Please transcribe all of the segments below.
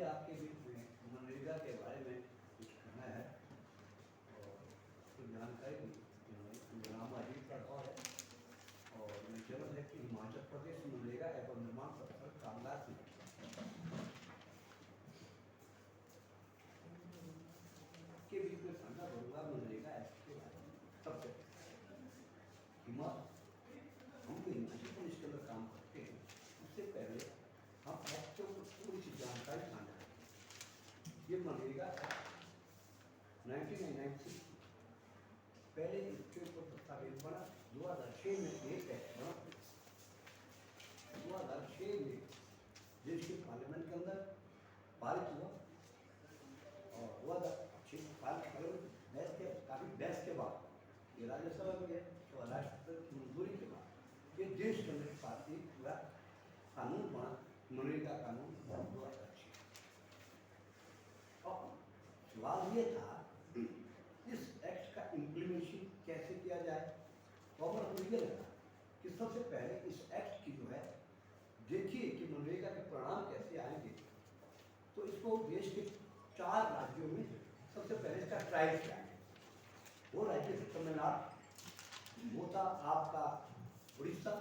मुझे आपके बीच में मनरेगा के बारे में कुछ कहना है और कुछ जानकारी मेरा नाम अजीत राठौर है और मैं केवल है कि हिमाचल प्रदेश मनरेगा एवं निर्माण प्रकल्प कामगार के बीच में साझा करूँगा मनरेगा एक्ट के बारे में। सबसे हम तो हिमाचल प्रदेश के अंदर काम करते हैं, उससे पहले हम एक्ट के ऊपर थोड़ी सी जानकारी साझा करें। ये मनरेगा 1996 पहले इसके ऊपर दस्तावेज बना, 2006 में एक एक्ट बना, 2006 में देश के पार्लियामेंट के अंदर पारित हुआ और 2006 पार्लियामेंट के काफ़ी बहस के बाद ये राज्यसभा में है तो राष्ट्रपति की मंजूरी के बाद ये देश के अंदर पार्टी पूरा कानून बना, मनरेगा कानून 2006। और सवाल ये था इस एक्ट का इम्प्लीमेंटेशन कैसे किया जाए। और मुझे लगा कि सबसे पहले इस एक्ट की जो है देखिए कि मनरेगा के परिणाम कैसे आएंगे। तो इसको देश के 4 राज्यों में सबसे पहले इसका ट्रायल किया है। वो राज्य थे तमिलनाडु, वो था आपका उड़ीसा,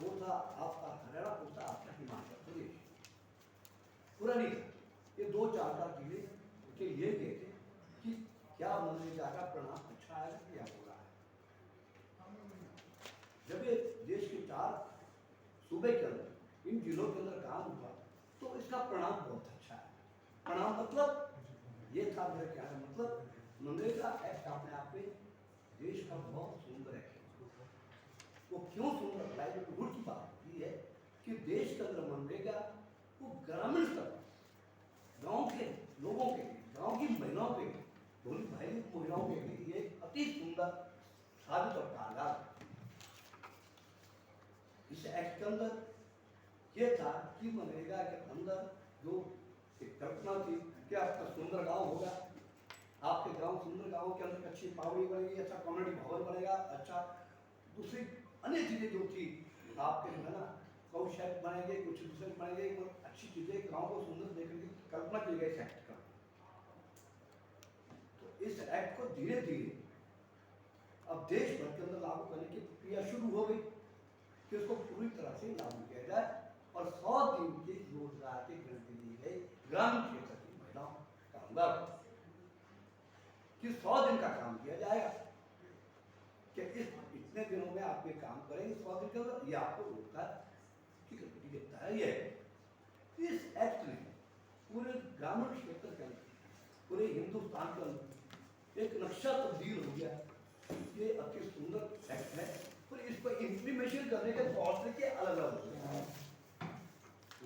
वो था आपका हरियाणा, वो था आपका हिमाचल प्रदेश। पूरा नहीं था, ये 2-4 जिले के लिए गए थे कि क्या मनरेगा का परिणाम अच्छा है या बुरा है। जब ये देश के 4 सूबे के अंदर इन जिलों के अंदर काम हुआ तो इसका परिणाम बहुत अच्छा है। परिणाम मतलब ये था, मेरा क्या है मतलब मनरेगा एक्ट अपने आप में देश का बहुत सुंदर है। वो क्यों सुंदर लाइवलीहुड की बात ये है कि देश के अंदर मनरेगा वो ग्रामीण स्तर गांव के लोगों के लिए, गांव की महिलाओं के लिए, भोली भाई महिलाओं के लिए ये अति सुंदर साबित और कारगर। इस एक्ट के अंदर ये था कि मनरेगा के अंदर जो एक कल्पना थी कि आपका सुंदर गांव होगा, आपके गांव सुंदर गांव के अंदर अच्छी पावड़ी बनेगी, अच्छा कम्युनिटी भवन बनेगा, अच्छा दूसरी अन्य चीजें जो थी आपके जो है ना गौ शेड बनेंगे, कुछ दूसरे बनेंगे, अच्छी चीजें गांव को सुंदर देखने की कल्पना की गई इस एक्ट का। तो इस एक्ट को धीरे धीरे अब देश भर के अंदर लागू करने की प्रक्रिया शुरू हो गई कि उसको पूरी तरह से लागू किया जाए और 100 दिन के रोजगार की गारंटी दी गई ग्रामीण क्षेत्र की महिलाओं कामगार कि 100 दिन का काम किया जाएगा कि इतने दिनों में आप ये काम करेंगे 100 दिन के अंदर, ये आपको रोजगार की गारंटी देता है। ये इस एक्ट ने पूरे ग्रामीण क्षेत्र के अंदर, पूरे हिंदुस्तान के अंदर एक नक्शा तब्दील हो गया। ये अति सुंदर एक्ट है और इसको इम्प्लीमेंटेशन करने के तौर तरीके अलग अलग होते हैं।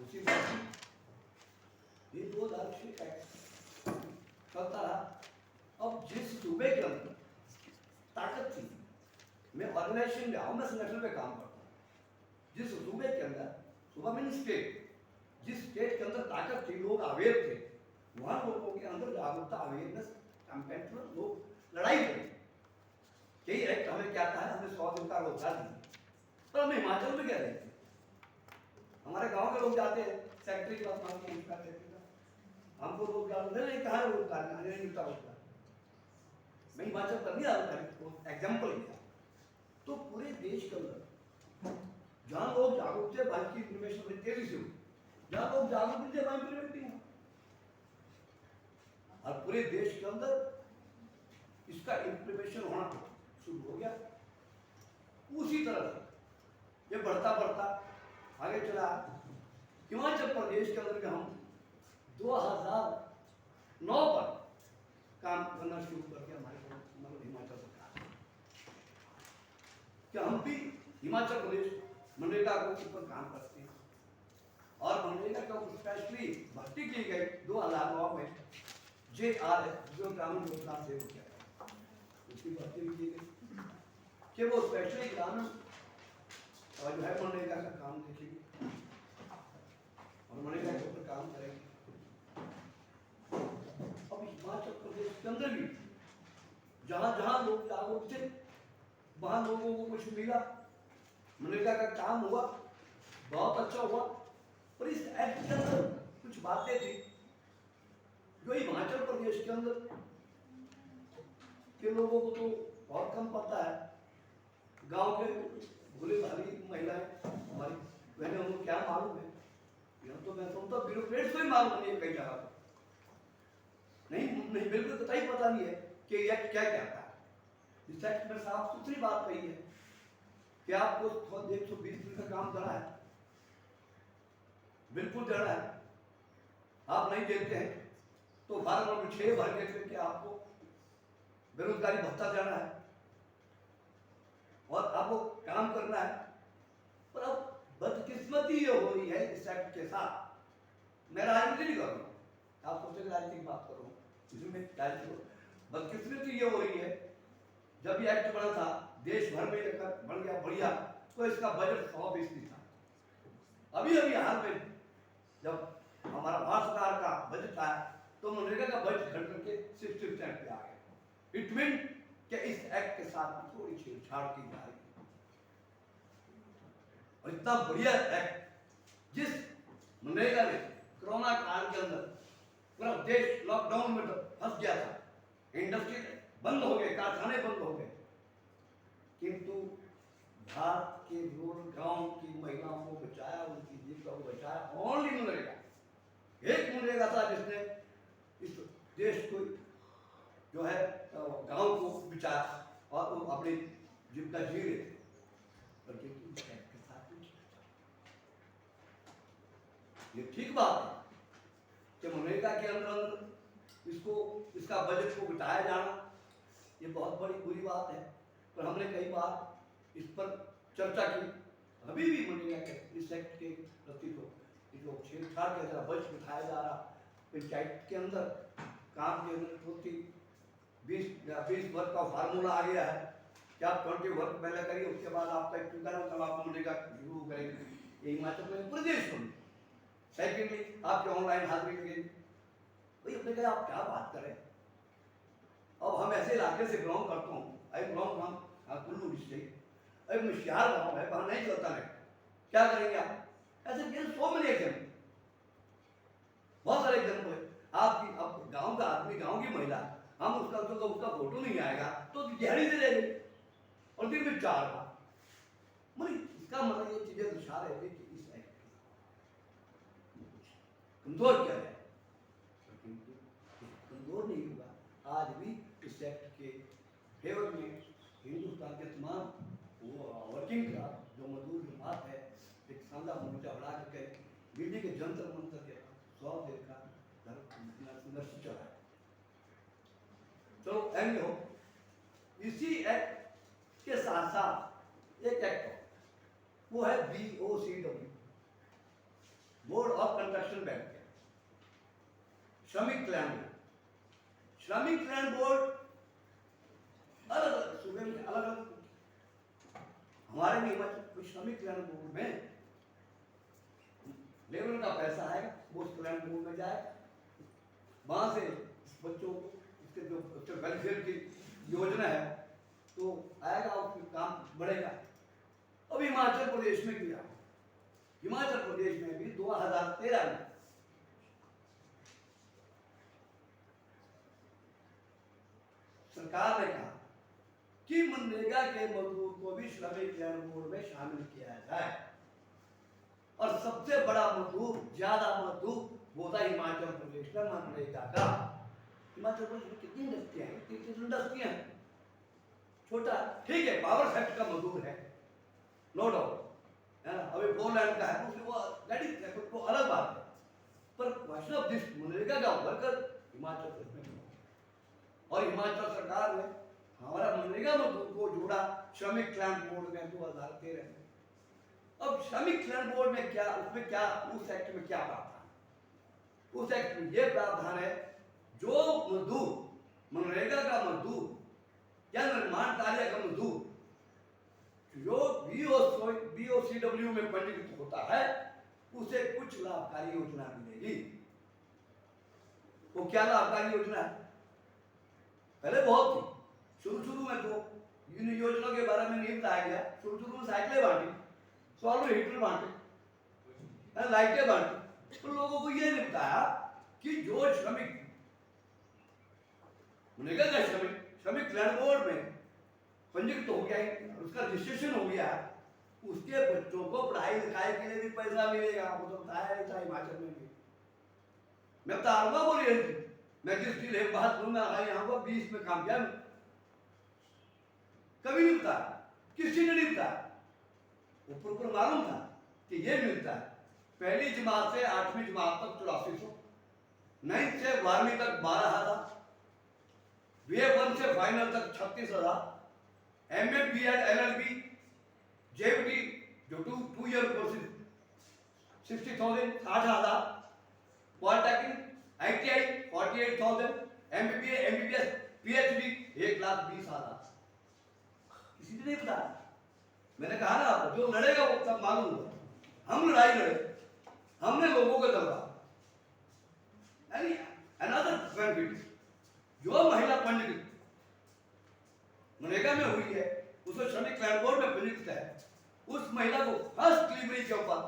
उसी बात ये 2006 एक्ट चलता रहा। अब जिस सूबे के अंदर ताकत थी, मैं ऑर्गेनाइजेशन में मैं संगठन में काम करता हूँ, जिस सूबे के अंदर सूबा मीन स्टेट, जिस स्टेट के अंदर ताकत थी, लोग अवेयर थे, वहां लोगों के अंदर जागरूकता अवेयरनेस कैंपेन पर लोग लड़ाई करें। यही एक्ट हमें क्या था, हमें 100 दिन का रोजगार दिया। पर हम हिमाचल में कह रहे थे, हमारे गांव के लोग जाते हैं सेक्रेटरी के पास मांगते हैं, हमको रोजगार नहीं, कहाँ रोजगार नहीं मिलता रोजगार। मैं हिमाचल कर नहीं रहा, एग्जाम्पल लिया। तो पूरे देश के अंदर जहां लोग जागरूक थे, वहां की इन्फॉर्मेशन बड़ी तेजी से हुई, जहां लोग जागरूक नहीं थे वहां इम्प्लीमेंटिंग हुआ। और पूरे देश के अंदर इसका इम्प्लीमेंटेशन होना शुरू हो गया। उसी तरह से ये बढ़ता बढ़ता आगे चला। हिमाचल प्रदेश के अंदर हम 2009 पर काम करना शुरू कर दिया। हमारे मतलब हिमाचल सरकार कि हम भी हिमाचल प्रदेश मनरेगा के ऊपर काम करते हैं और मनरेगा के ऊपर स्पेशली भर्ती की गई 2009 में JRS जो ग्रामीण रोजगार सेवक है, उसकी भर्ती भी की गई कि वो स्पेशली ग्रामीण और जो है मनरेगा का काम देखेंगे और मनरेगा के ऊपर काम करेंगे। अब हिमाचल प्रदेश के अंदर भी जहां जहां लोग जागरूक थे, वहां लोगों को कुछ मिला, मनरेगा का काम हुआ, बहुत अच्छा हुआ। पर इस एक्ट के अंदर कुछ बातें थी जो हिमाचल प्रदेश के अंदर के लोगों को तो बहुत कम पता है। गांव के भोले भाली महिलाएं हमारी बहनें, उनको क्या मालूम है? यह तो मैं सुनता ब्यूरोक्रेट्स को ही मालूम नहीं है कई जगह पर। नहीं बिल्कुल कतई पता नहीं है कि यह क्या कहता है। इस एक्ट में साफ सुथरी बात कही है कि आपको 120 दिन का काम देना है, बिल्कुल देना है। आप नहीं देते हैं तो फार्म नंबर 6 भर के करके आपको बेरोजगारी भत्ता देना है और आपको काम करना है। पर अब बदकिस्मती ये हो रही है इस एक्ट के साथ। मैं राजनीति नहीं कर रहा हूँ, आप सोचेंगे राजनीति की बात कर रहा हूँ, इसमें राजनीति बदकिस्मती ये हो रही है। जब ये एक्ट बना था देश भर में बन गया बढ़िया, तो इसका बजट 100% था। अभी हाल में जब हमारा भारत सरकार का बजट आया तो मनरेगा का बजट घट करके 60% पे आ गया। इट मीन कि इस एक्ट के साथ थोड़ी छेड़छाड़ की जा रही है। और इतना बढ़िया एक्ट जिस मनरेगा ने कोरोना काल के अंदर पूरा देश लॉकडाउन में फंस गया था, इंडस्ट्री बंद हो गए, कारखाने बंद हो गए, किंतु भारत के रूरल गांव की महिलाओं को बचाया, उनकी जीविका को बचाया ओनली मनरेगा। एक मनरेगा था जिसने इस देश को जो है गांव को बचाया और वो अपनी जीविका जी रहे थे। पर के साथ ये ठीक बात है कि मनरेगा के अंदर इसका बजट को घटाया जाना ये बहुत बड़ी बुरी बात है। पर हमने कई बार इस पर चर्चा की। अभी भी मनरेगा के इस एक्ट के प्रति जो छेड़छाड़ किया जा रहा, बजट बिठाया जा रहा, पंचायत के अंदर काम के अंदर होती 20 वर्क का फार्मूला आ गया है कि आप 20 वर्क पहले करिए, उसके बाद आपका एक तब आप मनरेगा शुरू करेंगे। ये हिमाचल में प्रदेश में। सेकेंडली आपके ऑनलाइन हाजिरी लगेगी। भाई अपने कहा आप क्या बात करें। अब हम ऐसे इलाके से बिलोंग करता हूँ, I belong from Kullu district. अरे मुशियार गाँव है, वहाँ नहीं चलता है, क्या करेंगे आप? ऐसे सो मेनी एग्जाम्पल, बहुत सारे एग्जाम्पल है। आपकी अब गांव का आदमी, गांव की महिला, हम उसका फोटो नहीं आएगा तो दिहाड़ी दे देंगे और दिन में 4 बार। मतलब इसका मतलब ये चीजें दर्शा रहे थे कि इस एक्ट कमजोर क्या है, कमजोर नहीं हुआ। आज भी इस एक्ट के फेवर में हिंदुस्तान के तमाम वर्किंग क्लास जो मजदूर जमात है एक शानदार मोर्चा बना करके दिल्ली के जंतर मंतर के 100 देर का संघर्ष चला है। तो एंड हो इसी एक्ट के साथ साथ एक एक्ट वो है BOCW, board of construction bank, श्रमिक कल्याण बोर्ड। श्रमिक कल्याण बोर्ड अलग अलग सूबे में अलग अलग, हमारे भी हिमाचल श्रमिक कल्याण बोर्ड में लेबर का पैसा है वो उस कल्याण बोर्ड में जाए, वहां से बच्चों को इसके जो वेलफेयर की योजना है तो आएगा और काम बढ़ेगा। अब हिमाचल प्रदेश में किया, हिमाचल प्रदेश में भी 2013 में सरकार ने कहा कि मनरेगा के मजदूर को भी श्रमिक कल्याण बोर्ड में शामिल किया जाए। और सबसे बड़ा मजदूर, ज्यादा मजदूर वो था हिमाचल प्रदेश का मनरेगा का। हिमाचल प्रदेश में कितनी इंडस्ट्रियां हैं? 3 इंडस्ट्रियां हैं। छोटा ठीक है, पावर सेक्टर का मजदूर है, नो डाउट है ना। अभी 4 लाइन का है उसमें वो दैट इज वो अलग बात है। पर क्वेश्चन ऑफ दिस मनरेगा का वर्कर हिमाचल प्रदेश में, और हिमाचल सरकार ने हमारा मनरेगा मजदूर को जोड़ा श्रमिक कल्याण बोर्ड में 2013 में। अब श्रमिक कल्याण बोर्ड में क्या, उसमें क्या, उस एक्ट में क्या प्रावधान? उस एक्ट में यह प्रावधान है जो मजदूर, मनरेगा का मजदूर या निर्माण कार्य का मजदूर जो BOCW में पंजीकृत होता है उसे कुछ लाभकारी योजना मिलेगी। वो क्या लाभकारी योजना है? पहले बहुत थी, शुरू में तो इन योजनाओं के बारे में नहीं बताया गया। शुरू में साइकिलें बांटी, सोलर हीटर बांटे, लाइटें बांटी, तो लोगों को ये नहीं बताया कि जो श्रमिक मनरेगा का श्रमिक कल्याण बोर्ड में पंजीकृत हो गया है, उसका रजिस्ट्रेशन हो गया, उसके बच्चों को पढ़ाई लिखाई के लिए भी पैसा मिलेगा। वो तो बताया नहीं था हिमाचल में भी। मैं बता रहा हूँ बोलिए, मैं जिस जिले बात करूँ, मैं यहाँ पर 20 में काम किया, कभी नहीं बताया, किसी ने नहीं बताया। ऊपर मालूम था कि ये मिलता है पहली जमात से 8वीं जमात तक 8400, 9th से 12वीं तक 12,000, BA1 से फाइनल तक 36,000, MA BEd LLB JUT जो 2 year courses 60,000 60,000, polytechnic ITI 48,000, MBBA MBBS PhD 1,20,000। किसी ने नहीं बताया। मैंने कहा ना आपको, जो लड़ेगा वो सब मालूम होगा। हम लड़ाई लड़े, हमने लोगों को दबा। यानी अनदर बेनिफिट, जो महिला पंजीकृत मनरेगा में हुई है, उसको श्रमिक कल्याण बोर्ड में पंजीकृत है, उस महिला को फर्स्ट डिलीवरी के ऊपर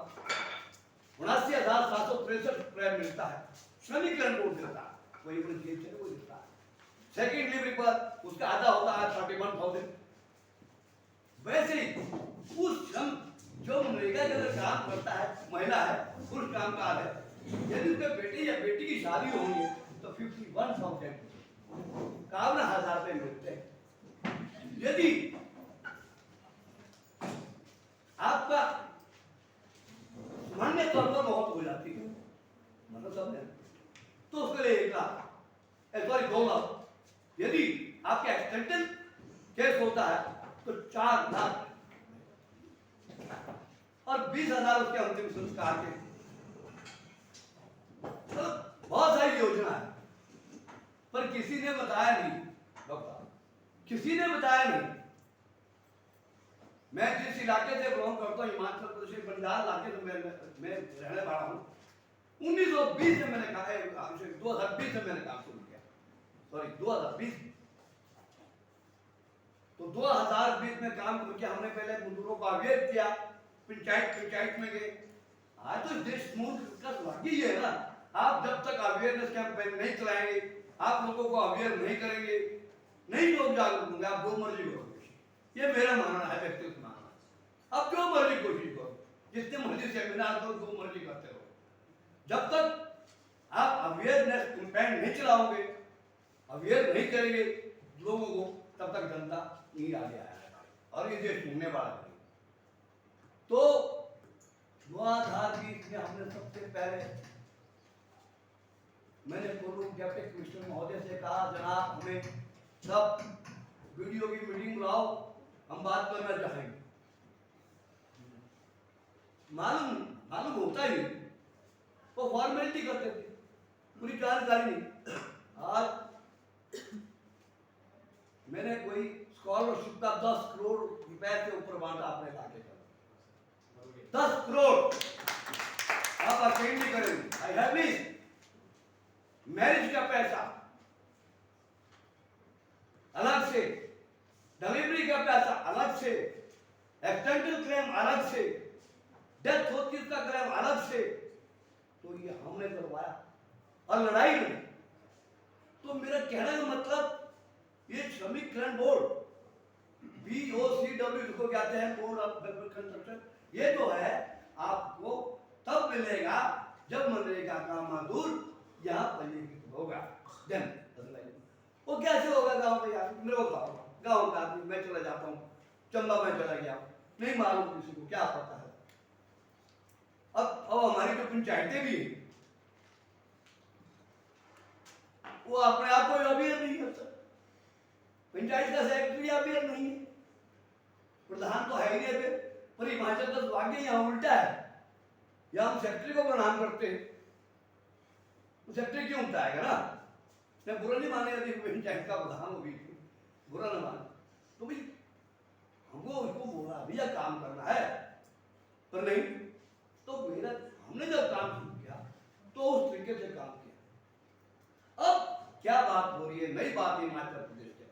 79,763 रुपये मिलता है, श्रमिक कल्याण बोर्ड देता है, वही अपनी जेब से कोई देता है। सेकेंड डिलीवरी पर उसका आधा होता है 31,000। वैसे ही उस श्रम जो मनरेगा के अंदर काम करता है, महिला है, पुरुष कामगार है, यदि उसके बेटे या बेटी की शादी होगी तो 51,000 51,000 रुपये मिलते हैं। यदि आपका सामान्य तौर पर मौत हो जाती है, मतलब समझे, तो उसके लिए 1 लाख, सॉरी 2 लाख। यदि आपका एक्सीडेंटल केस होता है तो 4 लाख और 20,000 उसके अंतिम संस्कार के। तो बहुत सारी योजना है, पर किसी ने बताया नहीं, किसी ने बताया नहीं। मैं जिस इलाके से बिलोंग करता हूँ, हिमाचल प्रदेश बंजार इलाके से मैं रहने वाला हूँ। 1920 में मैंने कहा, 2020 में मैंने काम शुरू किया, सॉरी 2020। तो 2020 में काम करके हमने पहले मजदूरों को अवेयर किया, पंचायत में गए। आज तो देश स्मूथ का भाग्य है ना, आप जब तक अवेयरनेस कैंपेन नहीं चलाएंगे, आप लोगों को अवेयर नहीं करेंगे, नहीं लोग जागरूक होंगे, आप जो मर्जी करोगे। ये मेरा मानना है, व्यक्तिगत मानना। आप जो मर्जी कोशिश करो, जितने मर्जी सेमिनार करो, जो मर्जी करते रहो, जब तक आप अवेयरनेस कैंपेन नहीं चलाओगे, अवेयर नहीं करेंगे लोगों को, तब तक जनता नहीं आगे आएगा और ये देश घूमने वाला नहीं। तो 2020 में हमने सबसे पहले, मैंने पूर्व डिप्टी कमिश्नर महोदय से कहा, जनाब हमें सब वीडियो की मीटिंग बुलाओ, हम बात करना चाहेंगे। मालूम होता ही वो फॉर्मेलिटी करते थे, पूरी जानकारी नहीं। आज मैंने कोई स्कॉलरशिप का 10 करोड़ रुपए से ऊपर बांटा अपने इलाके का, 10 करोड़। आप अकेले नहीं करेंगे। आई हैव लिस्ट, मैरिज का पैसा अलग से, डिलीवरी का पैसा अलग से, एक्सीडेंटल क्लेम अलग से, डेथ होती है उसका क्लेम अलग से। तो ये हमने करवाया और लड़ाई लड़ी। तो मेरा कहने का मतलब, ये श्रमिक कल्याण बोर्ड BOCW जिसको कहते हैं, बोर्ड ऑफ डेवलपमेंट कंस्ट्रक्शन, ये जो है आपको तब मिलेगा जब मनरेगा का मजदूर यहाँ पंजीकृत होगा। देन वो कैसे होगा गाँव में? यार मेरे को गाँव का आदमी, मैं चला जाता हूँ चंबा में चला गया, नहीं मालूम किसी को, क्या पता है। अब हमारी जो पंचायतें भी है, वो अपने आप को अवेयर नहीं करता। पंचायत का सेक्रेटरी अवेयर नहीं है, प्रधान तो है ही नहीं। पर हिमाचल का भाग्य यहाँ उल्टा है, यहाँ हम सेक्रेटरी को प्रणाम करते हैं। तो सेक्रेटरी क्यों बताएगा ना, मैं बुरा नहीं माने, यदि पंचायत का प्रधान होगी बुरा न माने, तो भाई हमको उसको बोला भैया काम करना है, पर नहीं। तो मेरा हमने जब काम शुरू किया तो उस तरीके से काम किया। अब क्या बात हो रही है, नई बात हिमाचल प्रदेश के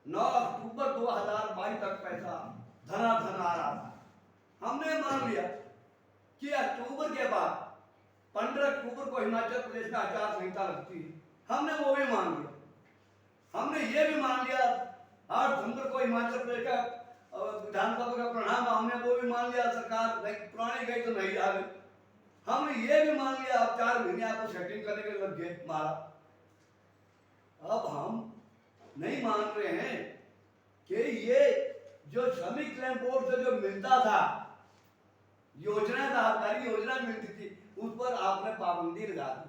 9 अक्टूबर 2022 तक पैसा धना आ रहा था। हमने मान लिया कि अक्टूबर के बाद 15 अक्टूबर को हिमाचल प्रदेश में आचार संहिता लगती है, हमने वो भी मान लिया। हमने ये भी मान लिया 8 दिसंबर को हिमाचल प्रदेश का विधानसभा का परिणाम, हमने वो भी मान लिया, सरकार नहीं पुरानी गई तो नहीं आ गई। हमने ये भी मान लिया, अब 4 महीने आपको सेटिंग करने के लग गए मारा। अब हम नहीं मान रहे हैं कि ये जो श्रमिक कल्याण बोर्ड से जो मिलता था, योजना लाभकारी योजना मिलती थी, उस पर आपने पाबंदी लगा दी।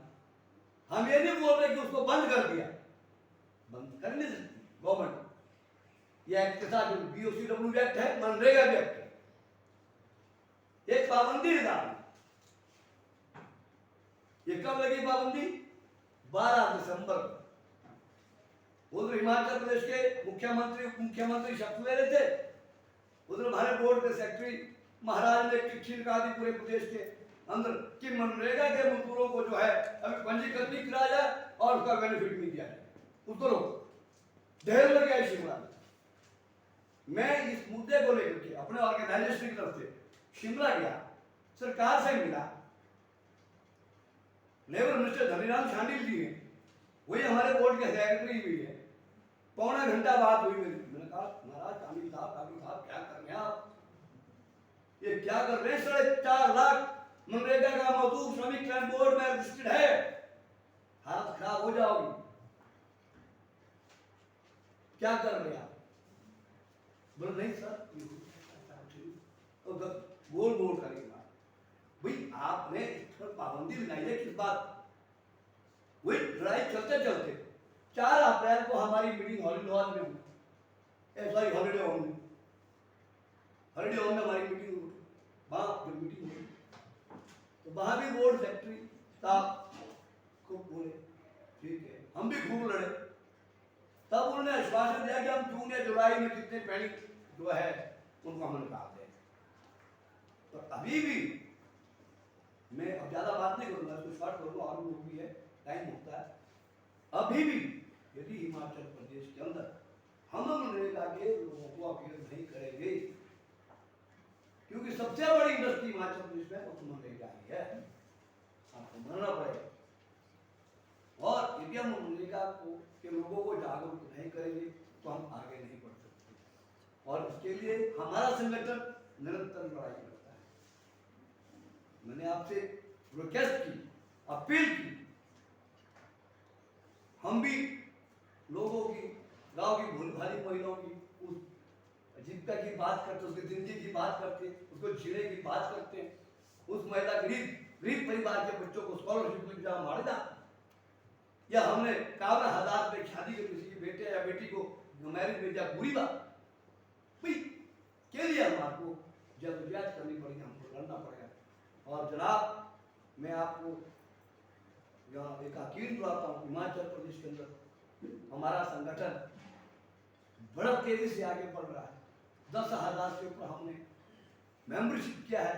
हम ये नहीं बोल रहे कि उसको बंद कर दिया, बंद कर नहीं सकती गवर्नमेंट। ये एक्ट के साथ जो BOCW एक्ट है, मनरेगा भी एक्ट है, एक पाबंदी लगा दी। ये कब लगी पाबंदी? 12 दिसंबर को। उधर हिमाचल प्रदेश के मुख्यमंत्री उप मुख्यमंत्री शपथ ले रहे थे, उधर हमारे बोर्ड के सेक्रेटरी महाराज ने चिट्ठी लिखा दी पूरे प्रदेश के अंदर कि मनरेगा के मजदूरों को जो है अभी पंजीकृत नहीं कराया जाए और उसका बेनिफिट नहीं दिया जाए। उतरो ढेर लग गया शिमला में। मैं इस मुद्दे को लेकर के अपने ऑर्गेनाइजेशन की तरफ से शिमला गया, सरकार से मिला, लेबर मिनिस्टर धनीराम शांडिल जी हैं, वही हमारे बोर्ड के सेक्रेटरी भी है। पौना घंटा बात हुई मेरी। मैंने कहा महाराज शांडिल साहब क्या कर रहे हैं आप? ये क्या कर रहे हैं? 4.5 लाख मनरेगा का मजदूर श्रमिक कल्याण बोर्ड में रजिस्टर्ड है, हालत खराब हो जाओगी। क्या कर रहे हैं आप? बोले नहीं सर, तो गोल गोल करेगा भाई, आपने इस पर पाबंदी लगाई है किस बात? वही लड़ाई चलते चलते 4 अप्रैल को हमारी मीटिंग हॉलीडे हॉल में हुई, सॉरी हॉलीडे होम में, हॉलीडे होम में हमारी मीटिंग हुई। वहां जो मीटिंग हुई तो वहां भी बोर्ड सेक्रेटरी साहब खूब बोले, ठीक है, हम भी खूब लड़े। तब उन्होंने आश्वासन दिया कि हम जून या जुलाई में जितने पैनिक जो है उनको हम निकाल दें। तो अभी भी मैं अब ज्यादा बात नहीं करूंगा, इसको शॉर्ट करूंगा, और लोग भी है, टाइम होता है। अभी भी यदि हिमाचल प्रदेश के अंदर हम मनरेगा के लोगों को अपील नहीं करेंगे, क्योंकि सबसे बड़ी इंडस्ट्री हिमाचल प्रदेश में वो मनरेगा ही है, आपको मानना पड़ेगा। और यदि हम मनरेगा को के लोगों को जागरूक नहीं करेंगे तो हम आगे नहीं बढ़ सकते, और इसके लिए हमारा संगठन निरंतर लड़ाई करता है। मैंने आपसे रिक्वेस्ट की, अपील की, हम भी लोगों की, गांव की भूल भाली महिलाओं की उस जीविका की बात करते, उसकी जिंदगी की बात करते, उसको जीने की बात करते, उस महिला गरीब परिवार के बच्चों को स्कॉलरशिप मिल जाए मारे ना, या हमने 51,000 में शादी के किसी बेटे या बेटी को मैरिज में जा, बुरी बात भाई के लिए हमको जद्दोजहद करनी पड़ेगी, हमको लड़ना पड़ेगा। और जनाब मैं आपको यहाँ एक यकीन दिलाता हूँ, हिमाचल प्रदेश के अंदर हमारा संगठन बड़ा तेजी से आगे बढ़ रहा है। 10,000 से ऊपर हमने मेंबरशिप किया है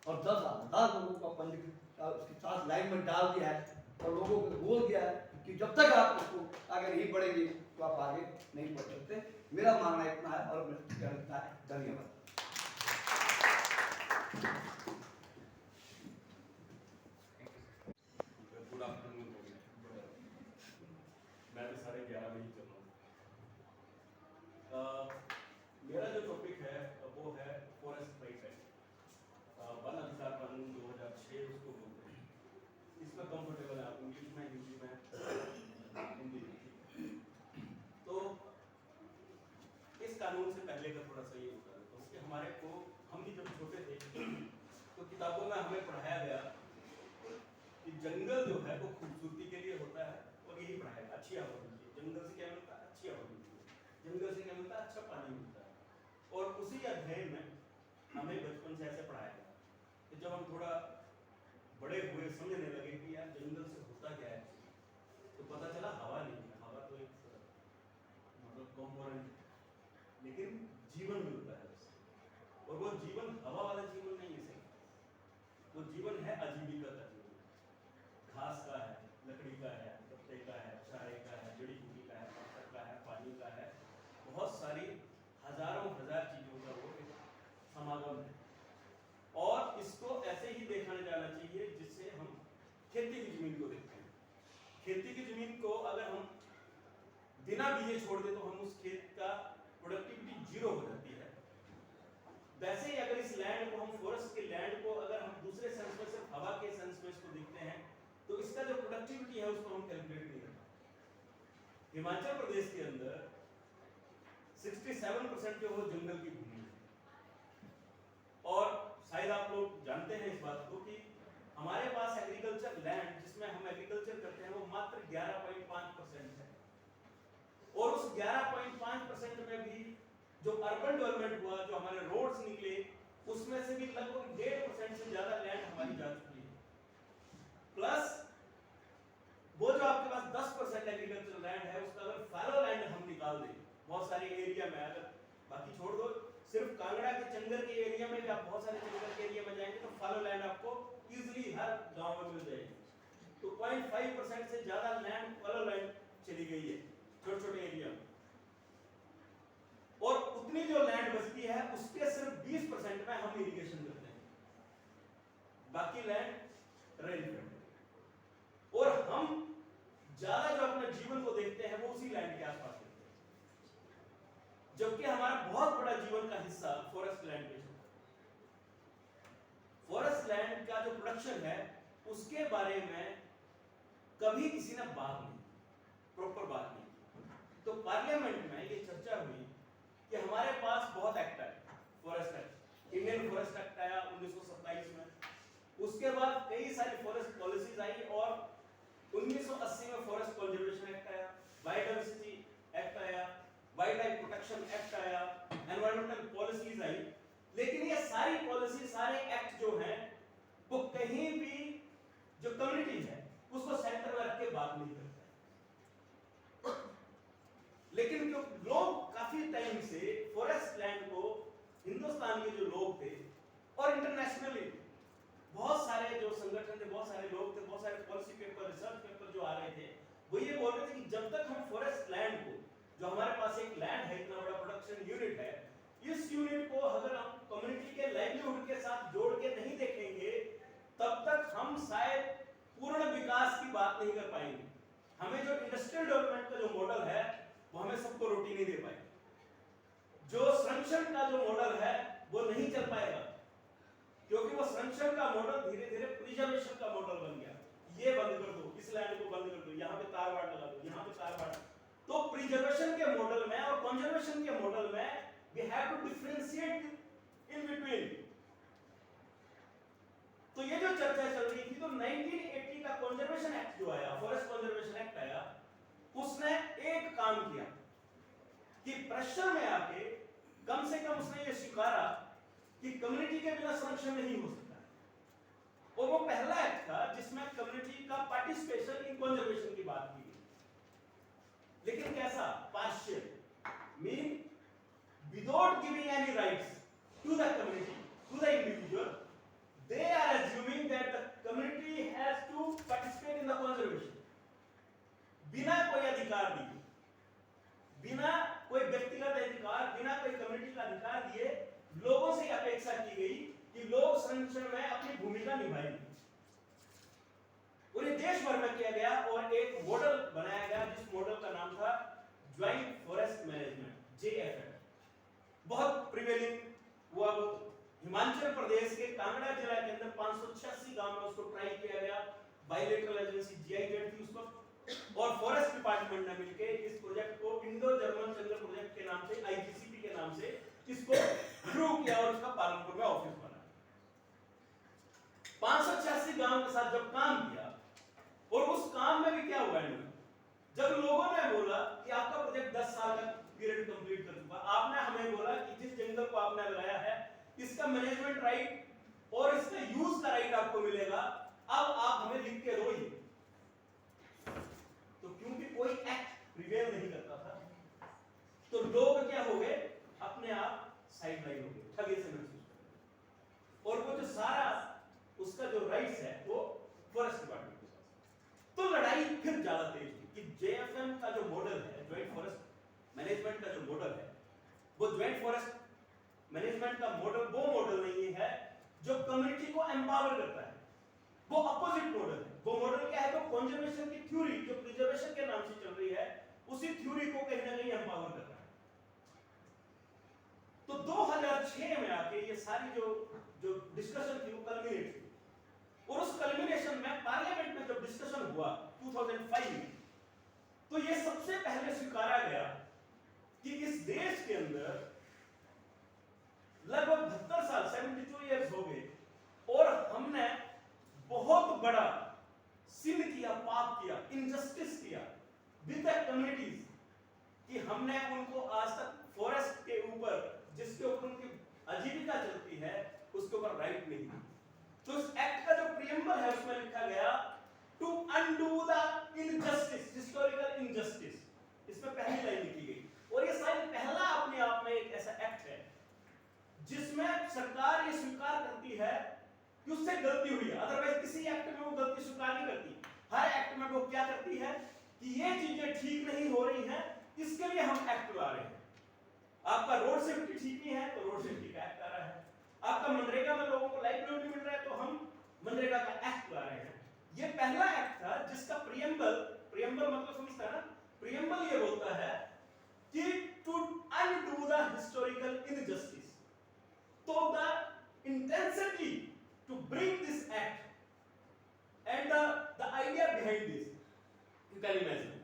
और 10,000 लोगों का पंजीकृत उसके साथ लाइन में डाल दिया है, और लोगों को बोल दिया है कि जब तक आप उसको आगे नहीं बढ़ेंगे तो आप आगे नहीं बढ़ सकते। मेरा मानना इतना है और मैं कहता है धन्यवाद। Good afternoon. मैं भी 11:30 बजे चल रहा हूँ। मेरा जो टॉपिक है वो है फॉरेस्ट राइट एक्ट, वन अधिकार कानून 2006 उसको बोलते हैं। इसमें कंफर्टेबल है आप इंग्लिश में, हिंदी में, हिंदी में। तो इस कानून से पहले का थोड़ा सा ये होता है, तो उसके हमारे को हम भी जब छोटे थे तो किताबों में हमें पढ़ाया गया कि जंगल जो है वो खूबसूरती के लिए होता है, और यही पढ़ाया अच्छी हवा मिलती है। जंगल से क्या मिलता है? अच्छी हवा मिलती है। जंगल से क्या मिलता है? अच्छा पानी मिलता है। और उसी अध्ययन में हमें बचपन से ऐसे पढ़ाया गया कि जब हम थोड़ा बड़े हुए समझने लगे कि यार जंगल से होता क्या है, तो पता चला हवा नहीं है, हवा तो एक मतलब कंपोनेंट, लेकिन जीवन मिलता है उससे। और वो जीवन हवा वाला जीवन नहीं है, वो जीवन है आजीविका का जीवन। घास का है, लकड़ी का है, पत्ते का है, चारे का है, जड़ी बूटी का है, पत्थर का है, पानी का है, बहुत सारी हजारों हजार चीजों का वो एक समागम है। और इसको ऐसे ही देखा को अगर हम बिना बीजे छोड़ दे तो हम उस खेत का प्रोडक्टिविटी जीरो हो जाती है। वैसे ही अगर इस लैंड को हम फॉरेस्ट के लैंड को अगर हम दूसरे सेंस में सिर्फ हवा के सेंस में इसको देखते हैं तो इसका जो प्रोडक्टिविटी है उसको हम कैलकुलेट नहीं कर पाते। हिमाचल प्रदेश के अंदर 67% जो वो जंगल की भूमि है और शायद आप लोग जानते हैं इस बात को कि हमारे पास एग्रीकल्चर लैंड जिसमें हम एग्रीकल्चर करते हैं वो मात्र 11.5% है और उस 11.5% में भी जो अर्बन डेवलपमेंट हुआ, जो हमारे रोड्स निकले, उसमें से भी लगभग 1.5% से ज्यादा लैंड हमारी जा चुकी है। प्लस वो जो आपके पास 10% एग्रीकल्चर लैंड है उसका अगर फैलो लैंड हम निकाल दें बहुत सारे एरिया में, अगर बाकी छोड़ दो सिर्फ कांगड़ा के चंगर के एरिया में भी आप बहुत सारे चंगर के एरिया में जाएंगे तो फैलो लैंड आपको इजीली हर गांव में मिल जाएगी। तो 0.5% से ज्यादा लैंड फैलो लैंड चली गई है छोटे छोटे एरिया में और उतनी जो लैंड बचती है उसके सिर्फ 20% में हम इरिगेशन करते हैं, बाकी लैंड रेन और हम ज्यादा जो अपने जीवन को देखते हैं वो उसी लैंड के आसपास देखते हैं, जबकि हमारा बहुत बड़ा जीवन का हिस्सा फॉरेस्ट लैंड पे चलता है। फॉरेस्ट लैंड का जो प्रोडक्शन है उसके बारे में कभी किसी ने बात नहीं, प्रॉपर बात नहीं। तो पार्लियामेंट में ये चर्चा हुई कि हमारे पास बहुत एक्ट है, forest act, Indian forest act आया 1927 में, उसके बाद कई सारी फॉरेस्ट पॉलिसीज आई और 1980 में फॉरेस्ट कंजर्वेशन एक्ट आया, बायोडायवर्सिटी एक्ट आया, वाइल्ड लाइफ प्रोटेक्शन एक्ट आया, एनवायरमेंटल पॉलिसीज आई, लेकिन ये सारी पॉलिसी सारे एक्ट जो हैं वो कहीं भी जो कम्युनिटी है उसको सेंटर में रख के बात नहीं करते। लेकिन जो लोग काफी टाइम से फॉरेस्ट लैंड को, हिंदुस्तान के जो लोग थे और इंटरनेशनली बहुत सारे जो संगठन थे, बहुत सारे लोग थे, बहुत सारे पॉलिसी पेपर, रिसर्च पेपर जो आ रहे थे वो ये बोल रहे थे कि जब तक हम फॉरेस्ट लैंड को, जो हमारे पास एक लैंड है, इतना बड़ा प्रोडक्शन यूनिट है, इस यूनिट को अगर हम कम्युनिटी के लाइवलीहुड के साथ जोड़ के नहीं देखेंगे तब तक हम शायद पूर्ण विकास की बात नहीं कर पाएंगे। हमें जो इंडस्ट्रियल डेवलपमेंट का जो मॉडल है वो हमें सबको रोटी नहीं दे पाएगा, जो संरक्षण का जो मॉडल है वो नहीं चल पाएगा क्योंकि वो संरक्षण का मॉडल धीरे धीरे प्रिजर्वेशन का मॉडल बन गया। ये बंद कर दो, इस लैंड को बंद कर दो, यहाँ पे तार वाड़ लगा दो, यहाँ पे तार वाड़। तो प्रिजर्वेशन के मॉडल में और कंजर्वेशन के मॉडल में we have to differentiate in between. तो ये जो चर्चा चल रही थी, तो 1980 का कंजर्वेशन एक्ट जो आया, फॉरेस्ट कंजर्वेशन एक्ट आया, उसने एक काम किया कि प्रेशर में आके कम से कम उसने ये स्वीकारा कि कम्युनिटी के बिना संरक्षण नहीं हो सकता। और वो पहला एक्ट था जिसमें कम्युनिटी का पार्टिसिपेशन इन कंजर्वेशन की बात की गई। लेकिन कैसा? Partial, mean without giving any rights to the community, to the individual, they are assuming that the community has to participate in the conservation. बिना कोई अधिकार दिए, बिना कोई व्यक्तिगत अधिकार, बिना कोई कम्युनिटी का अधिकार दिए लोगों से अपेक्षा की गई कि लोग संरक्षण में अपनी भूमिका निभाएंगे। और ये देश भर में किया गया और एक मॉडल बनाया गया जिस मॉडल का नाम था ज्वाइंट फॉरेस्ट मैनेजमेंट, JFM। बहुत प्रिवेलिंग हुआ। वो हिमाचल प्रदेश के कांगड़ा जिला के अंदर 586 गांव में उसको ट्राई किया गया। बायलैटरल एजेंसी GIZ थी उसको और फॉरेस्ट डिपार्टमेंट ने मिलकर इस प्रोजेक्ट को इंडो जर्मन जंगल प्रोजेक्ट के नाम से, IGCP के नाम से इसको शुरू किया और उसका पालनपुर में ऑफिस बना। 586 गांव के साथ जब काम किया और उस काम में भी क्या हुआ, जब लोगों ने बोला कि आपका प्रोजेक्ट 10 साल का पीरियड कंप्लीट कर चुका, आपने हमें बोला कि जिस जंगल को आपने लगाया है इसका मैनेजमेंट राइट और इसका यूज का राइट आपको मिलेगा, अब आप हमें लिख के दो। तो क्योंकि कोई एक्ट प्रिवेल नहीं करता था तो लोग क्या हो गए, अपने आप साइडलाइन हो गए, ठगी से महसूस कर। और वो जो सारा उसका जो राइट्स है वो फॉरेस्ट डिपार्टमेंट के पास। तो लड़ाई फिर ज्यादा तेज हुई कि JFM का जो मॉडल है, ज्वाइंट फॉरेस्ट मैनेजमेंट का जो मॉडल है, वो ज्वाइंट फॉरेस्ट मैनेजमेंट का मॉडल वो मॉडल नहीं है जो कम्युनिटी को एम्पावर करता है। वो अपोजिट मॉडल है। वो मॉडल क्या है? वो कंजर्वेशन की थ्योरी जो प्रिजर्वेशन के नाम से चल रही है, उसी थ्योरी को कहीं ना कहीं एम्पावर कर रहा है। तो 2006 में आके ये सारी जो डिस्कशन थी वो कल्मिनेट हुई, और उस कल्मिनेशन में पार्लियामेंट में जब डिस्कशन हुआ 2005 में, तो ये सबसे पहले स्वीकारा गया कि इस देश के अंदर लगभग 72 साल 72 इयर्स हो गए और हमने बहुत बड़ा सिन किया, पाप किया, इनजस्टिस किया विद द कम्युनिटीज, कि हमने उनको आज तक फॉरेस्ट के ऊपर, जिसके ऊपर उनकी आजीविका चलती है, उसके ऊपर राइट नहीं दी। तो इस एक्ट का जो प्रीएम्बल है उसमें लिखा गया to undo the injustice, historical injustice, इसमें पहली लाइन लिखी गई। और ये शायद पहला अपने आप में एक ऐसा एक्ट है जिसमें सरकार ये स्वीकार करती है कि उससे गलती हुई है। अदरवाइज किसी एक्ट में वो गलती स्वीकार नहीं करती। हर एक्ट में वो क्या करती है कि ये चीजें ठीक नहीं हो रही हैं, इसके लिए हम एक्ट ला रहे हैं। आपका रोड सेफ्टी ठीक नहीं है तो रोड सेफ्टी का एक्ट आ रहा है, आपका मनरेगा में लोगों को लाइवलीहुड नहीं मिल रहा है तो हम मनरेगा का एक्ट ला रहे हैं। ये पहला एक्ट था जिसका प्रीएम्बल मतलब समझता है ना, प्रीएम्बल ये बोलता है कि to undo the historical injustice. तो the intensity to bring this act and the idea behind this, you can imagine.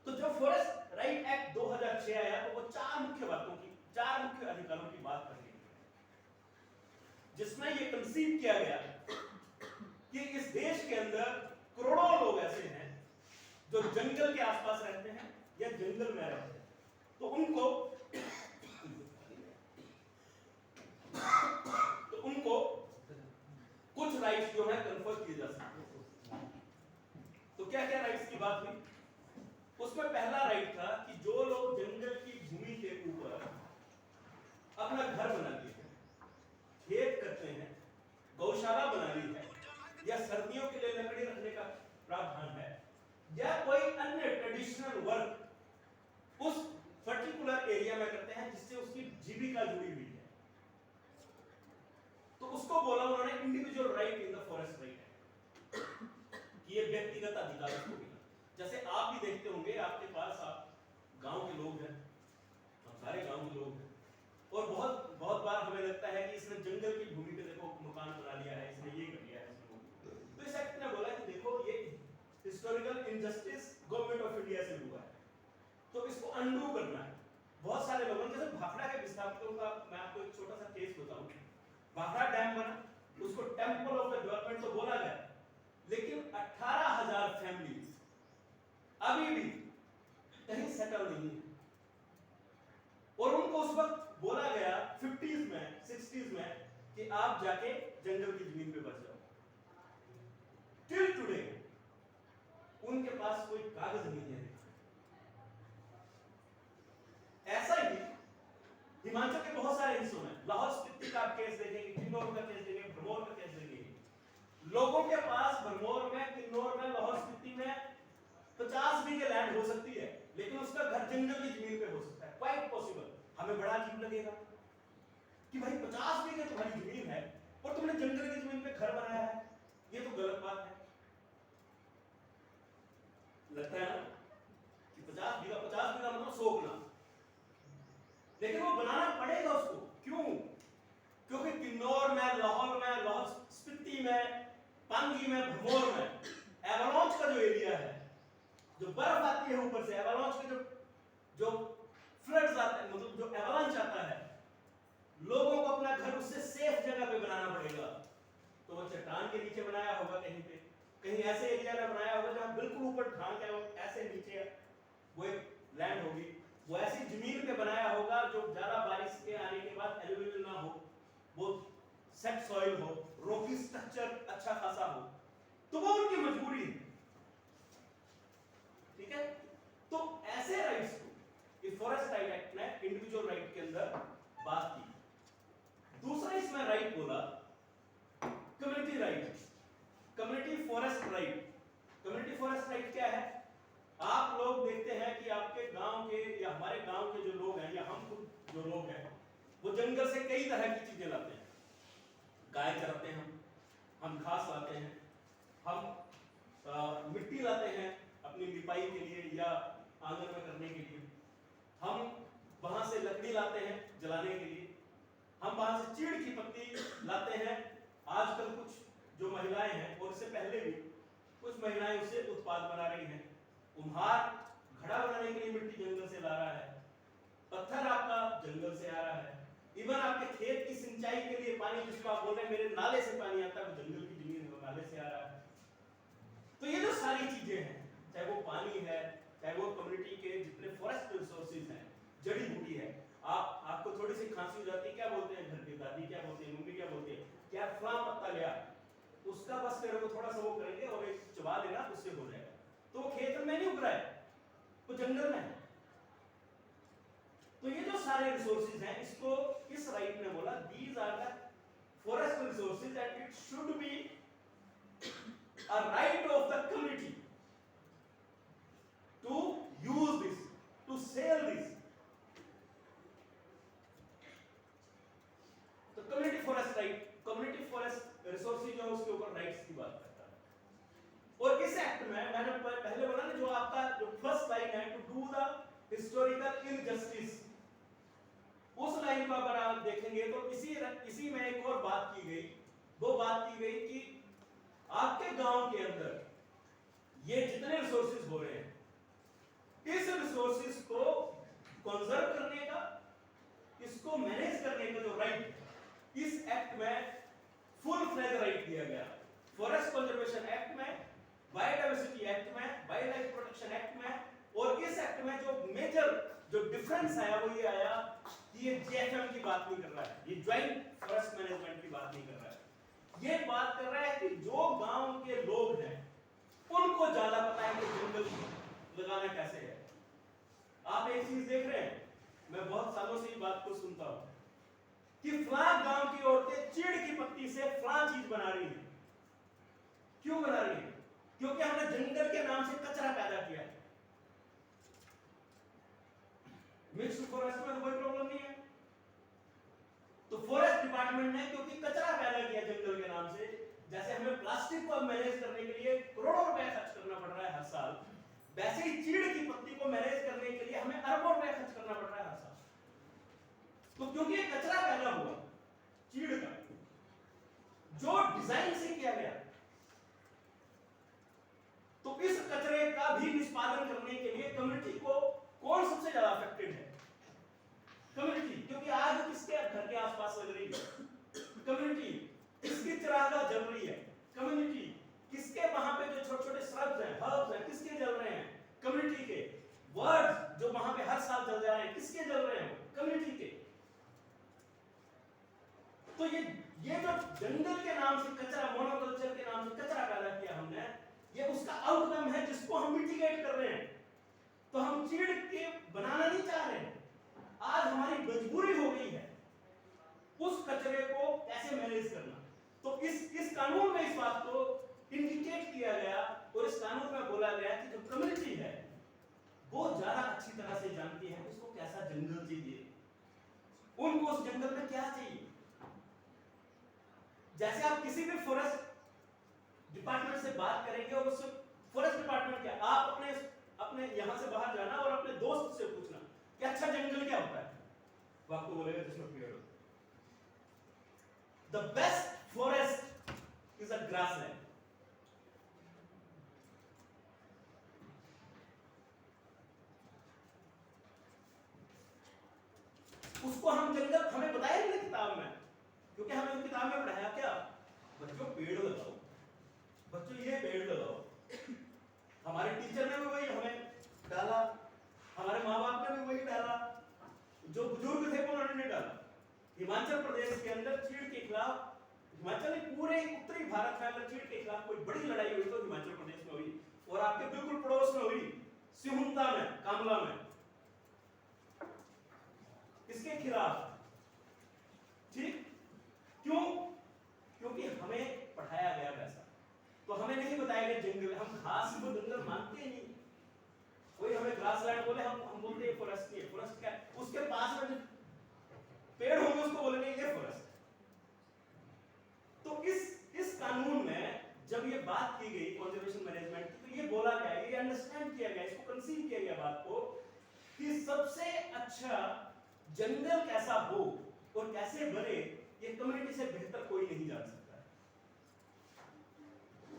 तो जब फॉरेस्ट राइट एक्ट 2006 आया तो वो चार मुख्य अधिकारों की बात कर रही है, जिसमें ये कंसीव किया गया कि इस देश के अंदर करोड़ों लोग ऐसे हैं जो जंगल के आसपास रहते हैं या जंगल में रहते हैं, तो उनको कुछ राइट्स जो है कन्फर किए जा सकते हैं। तो क्या क्या राइट्स की बात हुई? उसमें पहला राइट था कि जो लोग जंगल की भूमि के ऊपर अपना घर बना लिए हैं, खेत करते हैं, गौशाला बना ली है, या सर्दियों के लिए लकड़ी रखने का प्रावधान है, या कोई अन्य ट्रेडिशनल वर्क उस पर्टिकुलर एरिया में करते हैं जिससे उसकी जीविका जुड़ी हुई है, तो उसको बोला उन्होंने individual right in the forest right है, कि ये व्यक्तिगत अधिकार हो गया। जैसे आप भी देखते होंगे, आपके पास आप गांव के लोग हैं, हम सारे गांव के लोग हैं, और बहुत बार हमें लगता है कि इसने जंगल की भूमि पे देखो मकान बना लिया है, इसने ये कर लिया है, तो इस एक्ट ने बोला कि देखो ये historical injustice government of India से हुआ है, तो इसको अनडू करना है। बहुत सारे लोगों, जैसे भाखड़ा के विस्थापितों का मैं आपको एक छोटा सा केस बताऊं। भाखड़ा डैम बना, उसको टेंपल ऑफ द डेवलपमेंट तो बोला गया, लेकिन 18,000 फैमिलीज अभी भी कहीं सेटल नहीं है, और उनको उस वक्त बोला गया 50s में 60s में कि आप जाके जंगल की जमीन पे बस जाओ। टिल टुडे उनके पास कोई कागज नहीं है। ऐसा ही हिमाचल के बहुत सारे हिस्सों में, लाहौल स्पीति का आप केस देखेंगे, किन्नौर का केस देखेंगे, भरमौर का केस देखेंगे, लोगों के पास भरमौर में, किन्नौर में, लाहौल स्पीति में 50 बीघे लैंड हो सकती है, लेकिन उसका घर जंगल की जमीन पे हो सकता है, क्वाइट पॉसिबल। हमें बड़ा अजीब लगेगा कि भाई 50 बीघे तुम्हारी जमीन है और तुमने जंगल की जमीन पे घर बनाया है, ये तो गलत बात है। लगता है ना कि 50 बीघा मतलब 100 गुना, लेकिन वो बनाना पड़ेगा उसको। क्यों? क्योंकि किन्नौर में, लाहौल स्पीति में, पांगी में, भरमौर में एवलांच का जो एरिया है, जो बर्फ आती है ऊपर से, एवलांच के जो फ्लड्स आते हैं, मतलब जो एवलांच आता है, लोगों को अपना घर उससे सेफ जगह पे बनाना पड़ेगा। तो वो चट्टान के नीचे बनाया होगा, कहीं पे, कहीं ऐसे एरिया में बनाया होगा जहां बिल्कुल ऊपर ढांक है, ऐसे नीचे वो एक लैंड होगी, वो ऐसी जमीन पे बनाया होगा जो ज्यादा बारिश के आने के बाद एलुवियल ना हो, वो सेट सॉइल हो, रॉकी स्ट्रक्चर अच्छा खासा हो, तो वो उनकी मजबूरी है। ठीक है, तो ऐसे राइट्स को इस फॉरेस्ट राइट एक्ट ने इंडिविजुअल राइट के अंदर बात की। दूसरा इसमें राइट बोला community right, community forest right. Community forest right क्या है? आप लोग देखते हैं कि आपके गांव के या हमारे गांव के जो लोग हैं, या हम खुद जो लोग हैं, वो जंगल से कई तरह की चीजें लाते हैं। गाय चराते हैं हम, हम घास लाते हैं, हम मिट्टी लाते हैं अपनी लिपाई के लिए या आंगन में करने के लिए, हम वहां से लकड़ी लाते हैं जलाने के लिए, हम वहां से चीड़ की पत्ती लाते हैं। आजकल कुछ जो महिलाएं हैं और इससे पहले भी कुछ महिलाएं उससे उत्पाद बना रही हैं। कुम्हार घड़ा बनाने के लिए मिट्टी जंगल से ला रहा है, पत्थर आपका जंगल से आ रहा है, इवन आपके खेत की सिंचाई के लिए पानी, जिसको आप बोल रहे हैं मेरे नाले से पानी आता है, वो जंगल की जमीन में नाले से आ रहा है। तो ये जो सारी चीजें हैं, चाहे वो पानी है, चाहे वो कम्युनिटी के जितने फॉरेस्ट रिसोर्सेज हैं, जड़ी बूटी है, आपको थोड़ी सी खांसी हो जाती है, क्या बोलते हैं घर की दादी, क्या बोलते हैं मम्मी, क्या बोलते हैं, क्या फलां पत्ता लिया, उसका बस तेरे को थोड़ा सा वो करेंगे और एक चबा देना, उससे हो जाएगा। तो वो खेत में नहीं उग रहा है, वो जंगल में है। तो ये जो सारे रिसोर्सेज हैं, इसको इस राइट ने बोला these are the forest resources and it should be a right of the community to use this, to sell this. तो community forest right, community forest resources जो है उसके ऊपर राइट्स की बात करता है। और इस एक्ट में मैंने पहले बोला ना, जो आपका जो फर्स्ट लाइन है, to do the historical injustice, उस लाइन को अगर आप देखेंगे तो इसी में एक और बात की गई। वो बात की गई कि आपके गांव के अंदर ये जितने रिसोर्सेज हो रहे हैं, इस रिसोर्सेज को कंजर्व करने का, इसको मैनेज करने का जो राइट इस एक्ट में फुल फ्लेज राइट दिया गया। फॉरेस्ट कंजर्वेशन एक्ट में, बायोडायवर्सिटी एक्ट में, वाइल्ड लाइफ प्रोटेक्शन एक्ट में, और इस एक्ट में जो मेजर जो डिफरेंस आया वो ये आया कि ये जेएफएम की बात नहीं कर रहा है, ये ज्वाइंट फॉरेस्ट मैनेजमेंट की बात नहीं कर रहा है। ये बात कर रहा है कि जो गांव के लोग हैं उनको ज्यादा पता है कि जंगल लगाना कैसे है। आप एक चीज देख रहे हैं, मैं बहुत सालों से ये बात को सुनता हूं कि फलां गांव की औरतें चीड़ की पत्ती से फलां चीज बना रही हैं। क्यों बना रही है? क्योंकि हमने जंगल के नाम से कचरा पैदा किया है। मिक्स्ड फॉरेस्ट में तो कोई प्रॉब्लम नहीं है, तो फॉरेस्ट डिपार्टमेंट ने क्योंकि कचरा पैदा किया जंगल के नाम से, जैसे हमें प्लास्टिक को मैनेज करने के लिए करोड़ों रुपए खर्च करना पड़ रहा है हर साल, वैसे ही चीड़ की पत्ती को मैनेज करने के लिए हमें अरबों रुपए खर्च करना पड़ रहा है हर साल। तो क्योंकि कचरा पैदा हुआ चीड़ का, जो डिजाइन से किया गया, तो इस कचरे का भी निष्पादन करने के लिए कम्युनिटी को कौन सबसे ज्यादा अफेक्टेड है? कम्युनिटी। क्योंकि आग किसके घर के आसपास लग रही है? कम्युनिटी। किसकी चिरागा जल रही है? कम्युनिटी। किसके वहां पे जो छोटे छोटे श्रब्स हैं, हर्ब्स हैं, किसके जल रहे हैं? कम्युनिटी के। वर्ड्स जो वहां पे हर साल जल जा रहे हैं, किसके जल रहे हैं? कम्युनिटी के। तो ये जो जंगल के नाम से कचरा, मोनोकल्चर के नाम से कचरा पैदा किया हमने, ये उसका आउटकम है जिसको हम मिटिगेट कर रहे हैं। तो हम चीड़ के बनाना नहीं चाह रहे हैं, आज हमारी मजबूरी हो गई है उस कचरे को कैसे मैनेज करना। तो इस कानून में इस बात को इंडिकेट किया गया, और इस कानून में बोला गया कि जो कम्युनिटी है वो ज्यादा अच्छी तरह से जानती है उसको कैसा जंगल चाहिए, उनको उस जंगल में क्या चाहिए। जैसे आप किसी भी फॉरेस्ट डिपार्टमेंट से बात करेंगे और उससे फॉरेस्ट डिपार्टमेंट क्या, आप अपने यहां से बाहर जाना और अपने दोस्त से पूछना कि अच्छा जंगल क्या होता है, वो आपको बोलेगा जिसमें पेड़ हो। The best forest is a grassland. उसको हम जंगल, हमें बताया नहीं किताब में, क्योंकि हमें किताब में पढ़ाया क्या, बच्चों पेड़ लगाओ, बच्चों ये पेड़ लगाओ। हमारे टीचर ने भी वही हमें डाला, हमारे माँ बाप ने भी वही डाला, जो बुजुर्ग थे उन्होंने नहीं डाला। हिमाचल प्रदेश के अंदर चीड़ के खिलाफ, हिमाचल ने पूरे उत्तरी भारत में अगर चीड़ के खिलाफ कोई बड़ी लड़ाई हुई तो हिमाचल प्रदेश में हुई, और आपके बिल्कुल पड़ोस में हुई, सिहुंता में, कामला में, इसके खिलाफ। ठीक क्यों? क्योंकि हमें पढ़ाया गया वैसा, तो हमें नहीं बताया गया जंगल, हम घास को जंगल मानते ही नहीं। कोई हमें ग्रासलैंड बोले, हम बोलते हैं फॉरेस्ट नहीं है। फॉरेस्ट क्या है? उसके पास में जो पेड़ होंगे उसको बोलेंगे ये फॉरेस्ट। तो इस कानून बात की गई कंजर्वेशन मैनेजमेंट की, तो ये बोला गया, ये अंडरस्टैंड किया गया, इसको कंसीव किया गया बात को कि सबसे अच्छा जंगल कैसा हो और कैसे बने ये कम्युनिटी से बेहतर कोई नहीं जान सकता।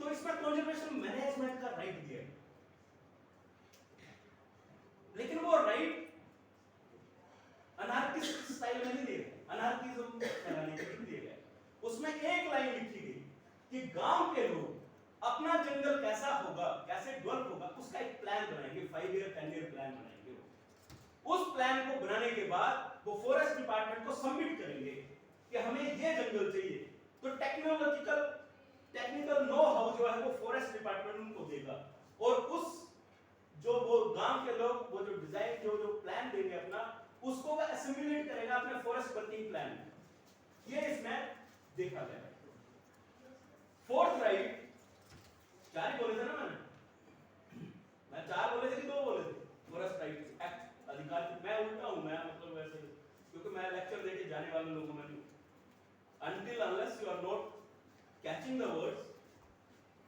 तो इसमें कंजर्वेशन मैनेजमेंट का राइट दिया, लेकिन वो राइट अनार्किस्ट स्टाइल में नहीं दिया गया, अनार्किज्म फैलाने के लिए दिया गया। उसमें एक लाइन लिखी गई कि गांव के लोग अपना जंगल कैसा होगा, कैसे डेवलप होगा, उसका एक प्लान बनाएंगे, 5 ईयर 10 ईयर प्लान बनाएंगे। उस प्लान को बनाने के बाद वो फॉरेस्ट डिपार्टमेंट को सबमिट करेंगे कि हमें ये जंगल चाहिए। तो टेक्निकल नो हाउ जो है वो फॉरेस्ट डिपार्टमेंट उनको देगा, और उस जो वो गांव के लोग वो जो डिजाइन जो प्लान देंगे अपना, उसको वो असिमिलेट करेगा अपने फॉरेस्ट वर्किंग प्लान में। ये इसमें देखा गया है। फोर्थ राइट, 4 ही बोले थे ना मैं 4 बोले थे कि 2 बोले थे फॉरेस्ट राइट एक्ट अधिकार। मैं उल्टा हूं, मैं मतलब वैसे, क्योंकि मैं लेक्चर देके जाने वाले लोगों में नहीं। until unless you are not catching the words,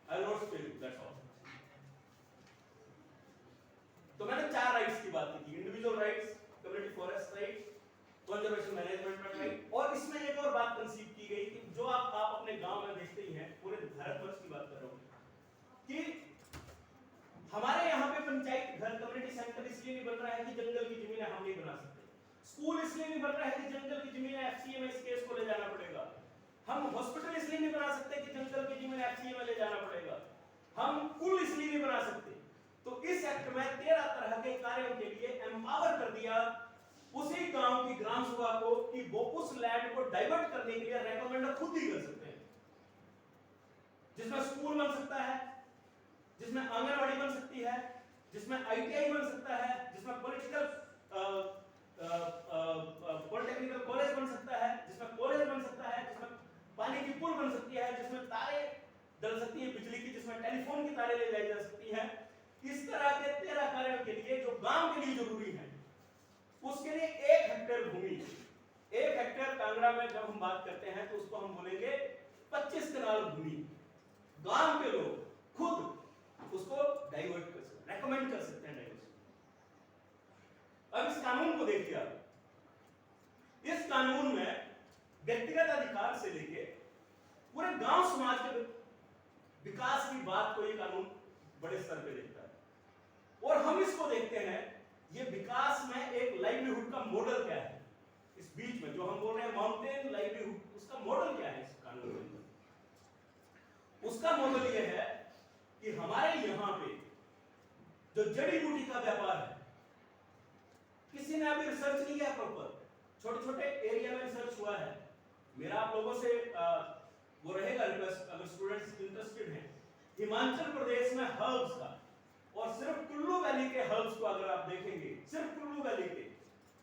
I will not spell you, that's all. तो मैंने 4 राइट्स की बात की, individual rights, community forest right, conservation management right, और इसमें एक और बात कंसीव की गई कि जो आप अपने गांव में देखते ही हैं, पूरे भारतवर्ष की बात कर रहा हूं, कि हमारे यहाँ पे पंचायत घर कम्युनिटी सेंटर इसलिए नहीं बन रहा है कि जंगल की जमीनें हम नहीं बना सकते, स्कूल इसलिए नहीं बन रहा है कि जंगल की जमीनें एफसीए में इस केस को ले जाना पड़ेगा, हम हॉस्पिटल इसलिए नहीं बना सकते कि जंगल की जमीन एफसीए में ले जाना पड़ेगा, हम पुल इसलिए नहीं बना सकते। तो इस एक्ट में 13 तरह के कार्यों के लिए एम्पावर कर दिया उसी गांव की ग्राम सभा को कि वो उस लैंड को डाइवर्ट करने के लिए रेकमेंड खुद ही कर सकते हैं, जिसमें स्कूल बन सकता है, जिसमें आंगनवाड़ी बन सकती है, जिसमें आईटीआई बन सकता है, जिसमें पॉलिटेक्निकल कॉलेज बन सकता है, जिसमें कॉलेज बन सकता है, जिसमें पानी की पुल बन सकती है, जिसमें तारे डल सकती है बिजली की, जिसमें टेलीफोन की तारे ले जाई जा सकती हैं। इस तरह के 13 कार्यों के लिए जो गांव के लिए जरूरी है, उसके लिए 1 हेक्टेयर भूमि, 1 हेक्टेयर कांगड़ा में जब हम बात करते हैं तो उसको हम बोलेंगे 25 कनाल भूमि। गांव के लोग खुद उसको डाइवर्ट कर सकते हैं, रेकमेंड कर सकते हैं डाइवर्ट। अब इस कानून को देखिए आप, इस कानून में व्यक्तिगत अधिकार से लेके पूरे गांव समाज के विकास की बात को ये कानून बड़े स्तर पे देखता है, और हम इसको देखते हैं ये विकास में एक लाइवलीहुड का मॉडल क्या है। इस बीच में जो हम बोल रहे हैं माउंटेन लाइवलीहुड, उसका मॉडल क्या है इस कानून में? उसका मॉडल ये है कि हमारे यहां पे जो जड़ी बूटी का व्यापार है, किसी ने अभी रिसर्च नहीं किया प्रॉपर, छोटे छोटे एरिया में रिसर्च हुआ है। मेरा आप लोगों से वो रहेगा रिक्वेस्ट, अगर स्टूडेंट्स इंटरेस्टेड हैं, हिमाचल प्रदेश में हर्ब्स का, और सिर्फ कुल्लू वैली के हर्ब्स को अगर आप देखेंगे, सिर्फ कुल्लू वैली के,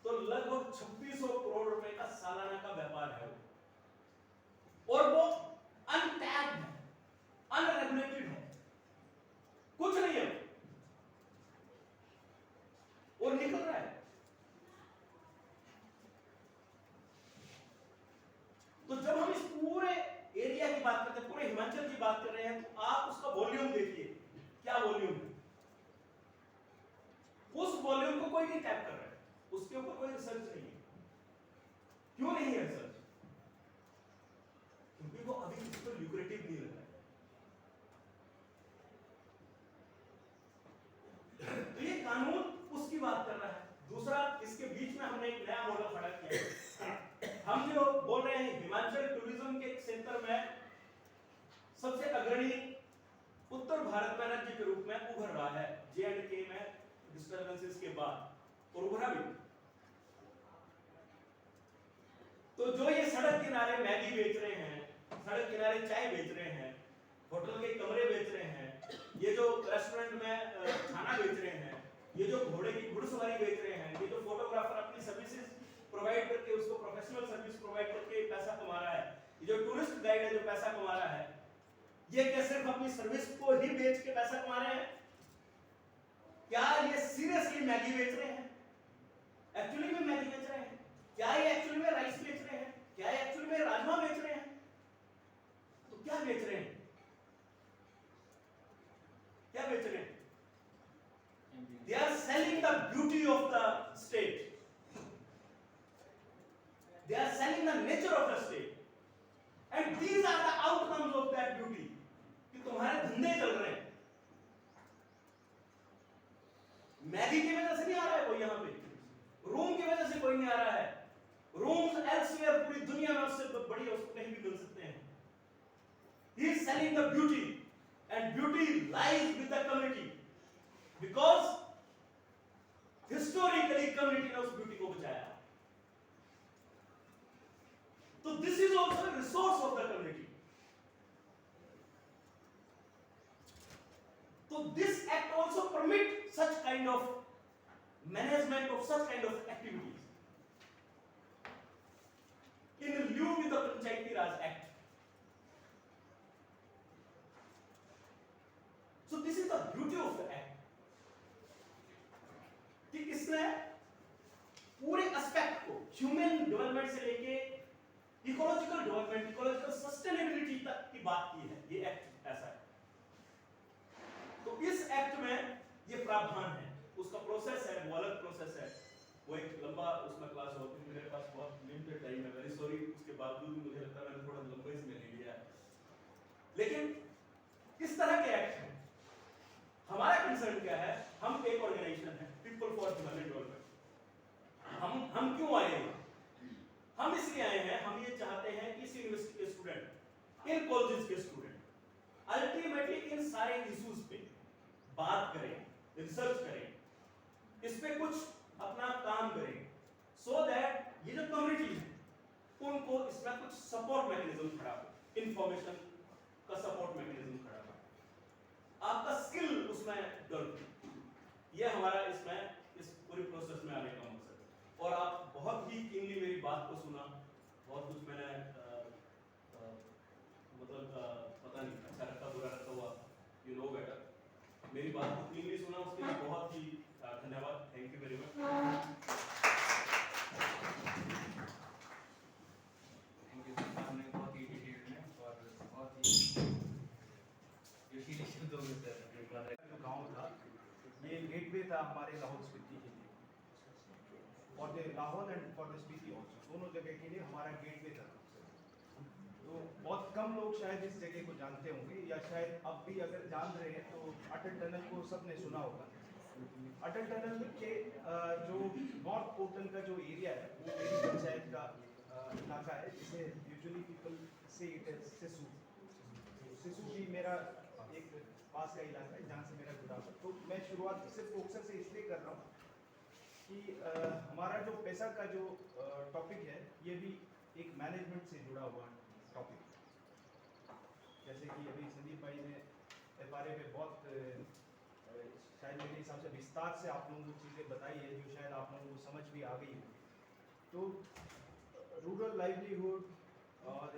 तो लगभग 2600 करोड़ रुपए का सालाना का व्यापार है, और वो अनटैप्ड है, अनरेगुलेटेड है, कुछ नहीं है, और निकल रहा है। तो जब हम इस पूरे एरिया की बात करते हैं, पूरे हिमाचल की बात कर रहे हैं, तो आप उसका वॉल्यूम देखिए, क्या वॉल्यूम है। उस वॉल्यूम को कोई नहीं टैप कर रहा है, उसके ऊपर कोई रिसर्च नहीं है। क्यों नहीं है रिसर्च? क्योंकि वो अभी किसी को ल्यूक्रेटिव नहीं लग रहा है। तो ये कानून उसकी बात कर रहा है। दूसरा, इसके बीच में हमने एक नया मॉडल खड़ा किया है। हम जो बोल रहे हैं हिमाचल टूरिज्म के क्षेत्र में सबसे अग्रणी उत्तर भारत में राज्य के रूप में उभर रहा है, J&K में डिस्टर्बेंसेस के बाद, और उभरा भी। तो जो ये सड़क किनारे मैगी बेच रहे हैं, सड़क किनारे चाय बेच रहे हैं, होटल के कमरे बेच रहे हैं, ये जो रेस्टोरेंट में खाना बेच रहे हैं, ये जो घोड़े की घुड़सवारी बेच रहे हैं, ये जो फोटोग्राफर अपनी सर्विसेज प्रोवाइड करके उसको प्रोफेशनल सर्विस प्रोवाइड करके पैसा कमा रहा है, ये जो टूरिस्ट गाइड है जो पैसा कमा रहा है, ये क्या सिर्फ अपनी सर्विस को ही बेच के पैसा कमा रहे हैं? क्या ये सीरियसली मैगी बेच रहे हैं? एक्चुअली में मैगी बेच रहे हैं? क्या ये एक्चुअली में राइस बेच रहे हैं? क्या ये एक्चुअली में राजमा बेच रहे हैं? तो क्या बेच रहे हैं? beauty of the state. They are selling the nature of the state. And these are the outcomes of that beauty. कि तुम्हारे धंधे चल रहे हैं. मैगी की वजह से नहीं आ रहा है कोई यहाँ पे. रूम की वजह से कोई नहीं आ रहा है. रूम्स एल्सवेयर पूरी दुनिया में उससे बड़ी उसको कहीं भी मिल सकते हैं. He is selling the beauty, and beauty lies with the community, because historically community ने उस beauty को बचाया. So this is also a resource of the community. So this act also permit such kind of management of such kind of activities in lieu with the Panchayati Raj Act. So this is the beauty of the act. कि इसने पूरे aspect को human development से लेके ecological development, ecological sustainability तक की बात की है. ये एक्ट ऐसा है. तो इस एक्ट में ये प्रावधान है. उसका प्रोसेस है, वो अलग प्रोसेस है. वो एक लंबा उसमें क्लास होती है. मेरे पास बहुत लिमिटेड टाइम है, वेरी सॉरी. उसके बावजूद भी मुझे लगता है मैंने थोड़ा लंबा इसमें ले लिया है. लेकिन इस तरह के एक्ट हैं. हमारा कंसर्न क्या है? हम एक ऑर्गेनाइजेशन है, पीपल फॉर ह्यूमन डेवलपमेंट. हम क्यों आए हैं? हम इसलिए आए हैं, हम ये चाहते हैं कि इस यूनिवर्सिटी के स्टूडेंट, इन कॉलेजेस के स्टूडेंट अल्टीमेटली इन सारे इश्यूज पे बात करें, रिसर्च करें, इस पे कुछ अपना काम करें, सो दैट ये जो कम्युनिटी है उनको इसमें कुछ सपोर्ट मैकेनिज्म खड़ा हो, इंफॉर्मेशन का सपोर्ट मैकेनिज्म खड़ा हो, आपका स्किल उसमें डेवलप. ये हमारा इसमें इस पूरे प्रोसेस में आने का मकसद है. और आप बहुत ही कीनली मेरी बात को सुना. बहुत कुछ मैंने पता नहीं अच्छा रखा बुरा रखा हुआ, यू नो बेटर. मेरी बात को कीनली सुना, उसके लिए बहुत ही धन्यवाद. Thank you very much. Thank you sir. हमने बहुत ही डिटेल में और बहुत ही जोशीले शब्दों में सर जो गांव था, ये गेटवे था हमारे लाहौल स्पीति के लिए, for the Lahaul and for the Spiti also, दोनों जगह के लिए हमारा गेटवे था. तो बहुत कम लोग शायद इस जगह को जानते होंगे, या शायद अब भी अगर जान रहे हैं तो अटल टनल को सबने सुना होगा. अटल टनल के जो नॉर्थ पोर्टल का जो एरिया है वो मेरी पंचायत का इलाका है, जिसे यूजुअली पीपल से इट इज सिसु. सिसु भी मेरा एक पास का इलाका है जहाँ से मेरा जुड़ाव है. तो मैं शुरुआत सिर्फ फोक्सर से इसलिए कर रहा हूँ कि हमारा जो पैसा का जो टॉपिक है ये भी एक मैनेजमेंट से जुड़ा हुआ टॉपिक. जैसे कि अभी संदीप भाई ने FRA पे बहुत शायद मेरे हिसाब से विस्तार से आप लोगों को चीज़ें बताई है जो शायद आप लोगों को समझ भी आ गई है. तो रूरल लाइवलीहुड और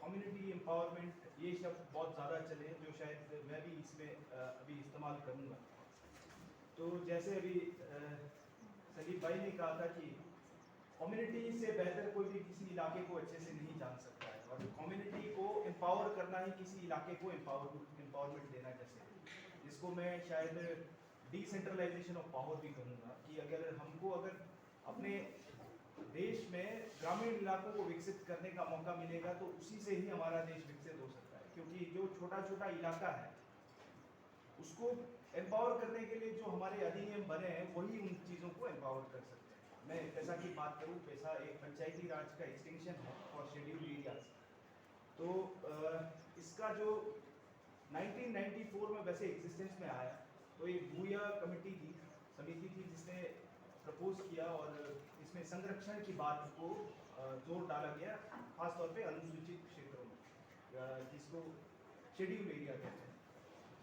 कम्युनिटी एम्पावरमेंट ये शब्द बहुत ज़्यादा चले हैं जो शायद मैं भी इसमें अभी इस्तेमाल करूँगा. तो जैसे अभी संदीप भाई ने कहा था कि कम्युनिटी से बेहतर कोई भी किसी इलाके को अच्छे से नहीं जान सकता है, और कम्युनिटी को एम्पावर करना ही किसी इलाके को एम्पावरमेंट देना, जैसे जिसको मैं शायद डिसेंट्रलाइजेशन ऑफ पावर भी कहूँगा. कि अगर अपने देश में ग्रामीण इलाकों को विकसित करने का मौका मिलेगा तो उसी से ही हमारा देश विकसित हो सकता है. क्योंकि जो छोटा छोटा इलाका है उसको एम्पावर करने के लिए जो हमारे अधिनियम बने हैं वही उन चीज़ों को एम्पावर कर सकते हैं. मैं पैसा की बात करूँ, पैसा एक पंचायती राज का एक्सटेंशन है फॉर शेड्यूल्ड एरियाज. तो इसका जो 1994 में वैसे एग्जिस्टेंस में आया, तो एक भूया कमेटी थी, समिति थी, जिसने प्रपोज किया और इसमें संरक्षण की बात को जोर डाला गया, खासतौर पे अनुसूचित क्षेत्रों में जिसको शेड्यूल्ड एरिया कहते हैं.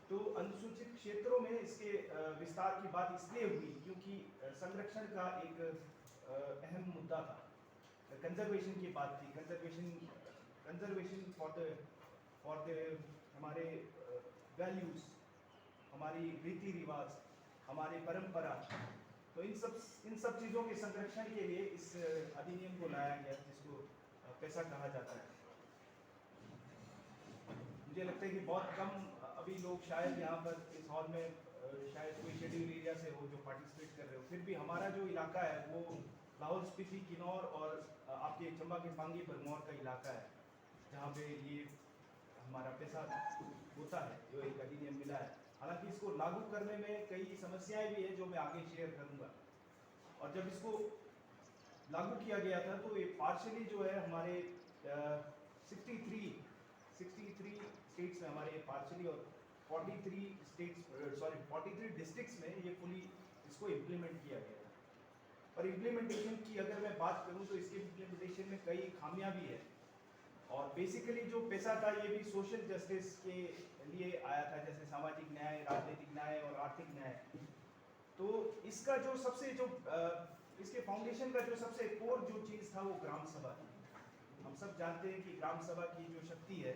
तो अनुसूचित क्षेत्रों में इसके विस्तार की बात इसलिए हुई क्योंकि संरक्षण का एक अहम मुद्दा था. कंजर्वेशन की बात थी, कंजर्वेशन फॉर द हमारे वैल्यूज, हमारी रीति रिवाज, हमारी परंपरा. तो इन सब चीज़ों के संरक्षण के लिए इस अधिनियम को लाया गया जिसको पैसा कहा जाता है. मुझे लगता है कि बहुत कम अभी लोग शायद यहाँ पर इस हॉल में शायद कोई शेड्यूल एरिया से हो जो पार्टिसिपेट कर रहे हो, फिर भी हमारा जो इलाका है वो लाहौल स्पीति, किन्नौर और आपके चंबा के पांगी भरमौर का इलाका है, जहाँ पे ये हमारा पैसा होता है, जो एक अधिनियम मिला है। हालांकि इसको लागू करने में कई समस्याएं भी है जो मैं आगे शेयर करूंगा। और जब इसको लागू किया गया था तो ये पार्शली जो है हमारे 63 स्टेट्स में हमारे पार्शली और 43 डिस्ट्रिक्ट्स में ये फुली इसको इम्प्लीमेंट किया गया था। और इम्प्लीमेंटेशन की अगर मैं बात करूं तो इसके इम्प्लीमेंटेशन में कई खामियां भी है। और बेसिकली जो पैसा था ये भी सोशल जस्टिस के लिए आया था, जैसे सामाजिक न्याय, राजनीतिक न्याय और आर्थिक न्याय। तो इसका जो सबसे इसके फाउंडेशन का जो सबसे कोर जो चीज़ था वो ग्राम सभा थी। हम सब जानते हैं कि ग्राम सभा की जो शक्ति है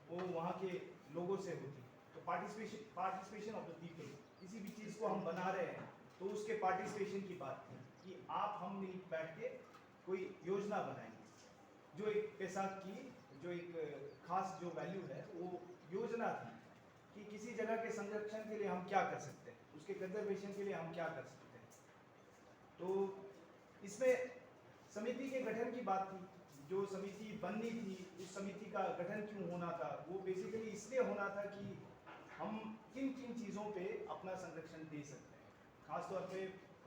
वो वहाँ के लोगों से होती है। तो पार्टिसिपेशन ऑफ द पीपल, किसी भी चीज़ को हम बना रहे हैं तो उसके पार्टिसिपेशन की बात थी कि आप हम मिल बैठ के कोई योजना बनाएंगे, जो एक पैसा की जो एक खास जो वैल्यू है वो योजना थी कि किसी जगह के संरक्षण के लिए हम क्या कर सकते हैं, उसके कंजर्वेशन के लिए हम क्या कर सकते हैं। तो इसमें समिति के गठन की बात थी, जो समिति बननी थी उस समिति का गठन क्यों होना था, वो बेसिकली इसलिए होना था कि हम किन किन चीज़ों पे अपना संरक्षण दे सकते हैं। खासतौर पे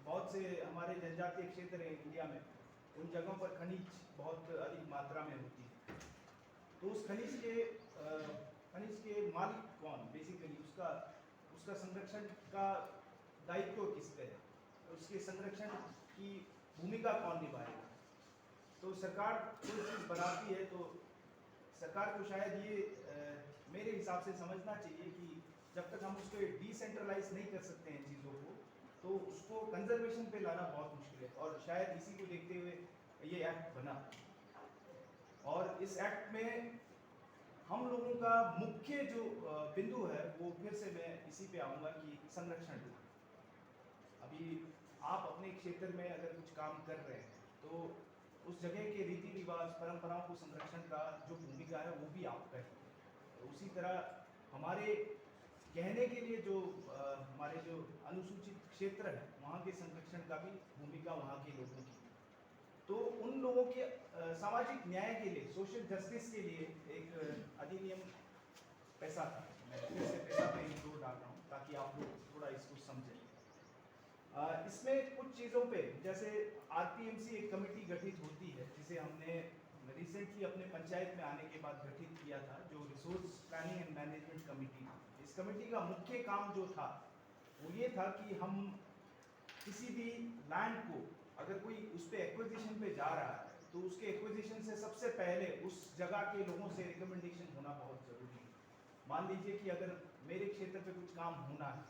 बहुत से हमारे जनजातीय क्षेत्र हैं इंडिया में, उन जगहों पर खनिज बहुत अधिक मात्रा में होती है। तो उस खनिज के मालिक कौन, बेसिकली उसका संरक्षण का दायित्व किस पे है, उसके संरक्षण की भूमिका कौन निभाएगा। तो सरकार कोई चीज़ बनाती है तो सरकार को शायद ये मेरे हिसाब से समझना चाहिए कि जब तक हम उसको डिसेंट्रलाइज नहीं कर सकते हैं चीज़ों को, तो उसको कंजर्वेशन पे लाना बहुत मुश्किल है। और शायद इसी को देखते हुए ये एक्ट बना। और इस एक्ट में हम लोगों का मुख्य जो बिंदु है वो फिर से मैं इसी पे आऊँगा कि संरक्षण। अभी आप अपने क्षेत्र में अगर कुछ काम कर रहे हैं तो उस जगह के रीति रिवाज, परंपराओं को संरक्षण का जो भूमिका है वो भी आपका ही है। तो उसी तरह हमारे कहने के लिए जो हमारे जो अनुसूचित क्षेत्र है वहाँ के संरक्षण का भी भूमिका वहाँ के लोगों की। तो उन लोगों के सामाजिक न्याय के लिए, सोशल जस्टिस के लिए एक अधिनियम पैसा था। मैं फिर से पैसा पे ही जोर डाल रहा हूँ ताकि आप लोग थोड़ा इसको समझें। इसमें कुछ चीज़ों पे, जैसे आरपीएमसी एक कमेटी गठित होती है जिसे हमने रिसेंटली अपने पंचायत में आने के बाद गठित किया था, जो resource planning and management committee. इस कमेटी का मुख्य काम जो था वो ये था कि हम किसी भी लैंड को अगर कोई उस पर एक्विजिशन पे जा रहा है तो उसके एक्विजिशन से सबसे पहले उस जगह के लोगों से रिकमेंडेशन होना बहुत ज़रूरी है। मान लीजिए कि अगर मेरे क्षेत्र पे कुछ काम होना है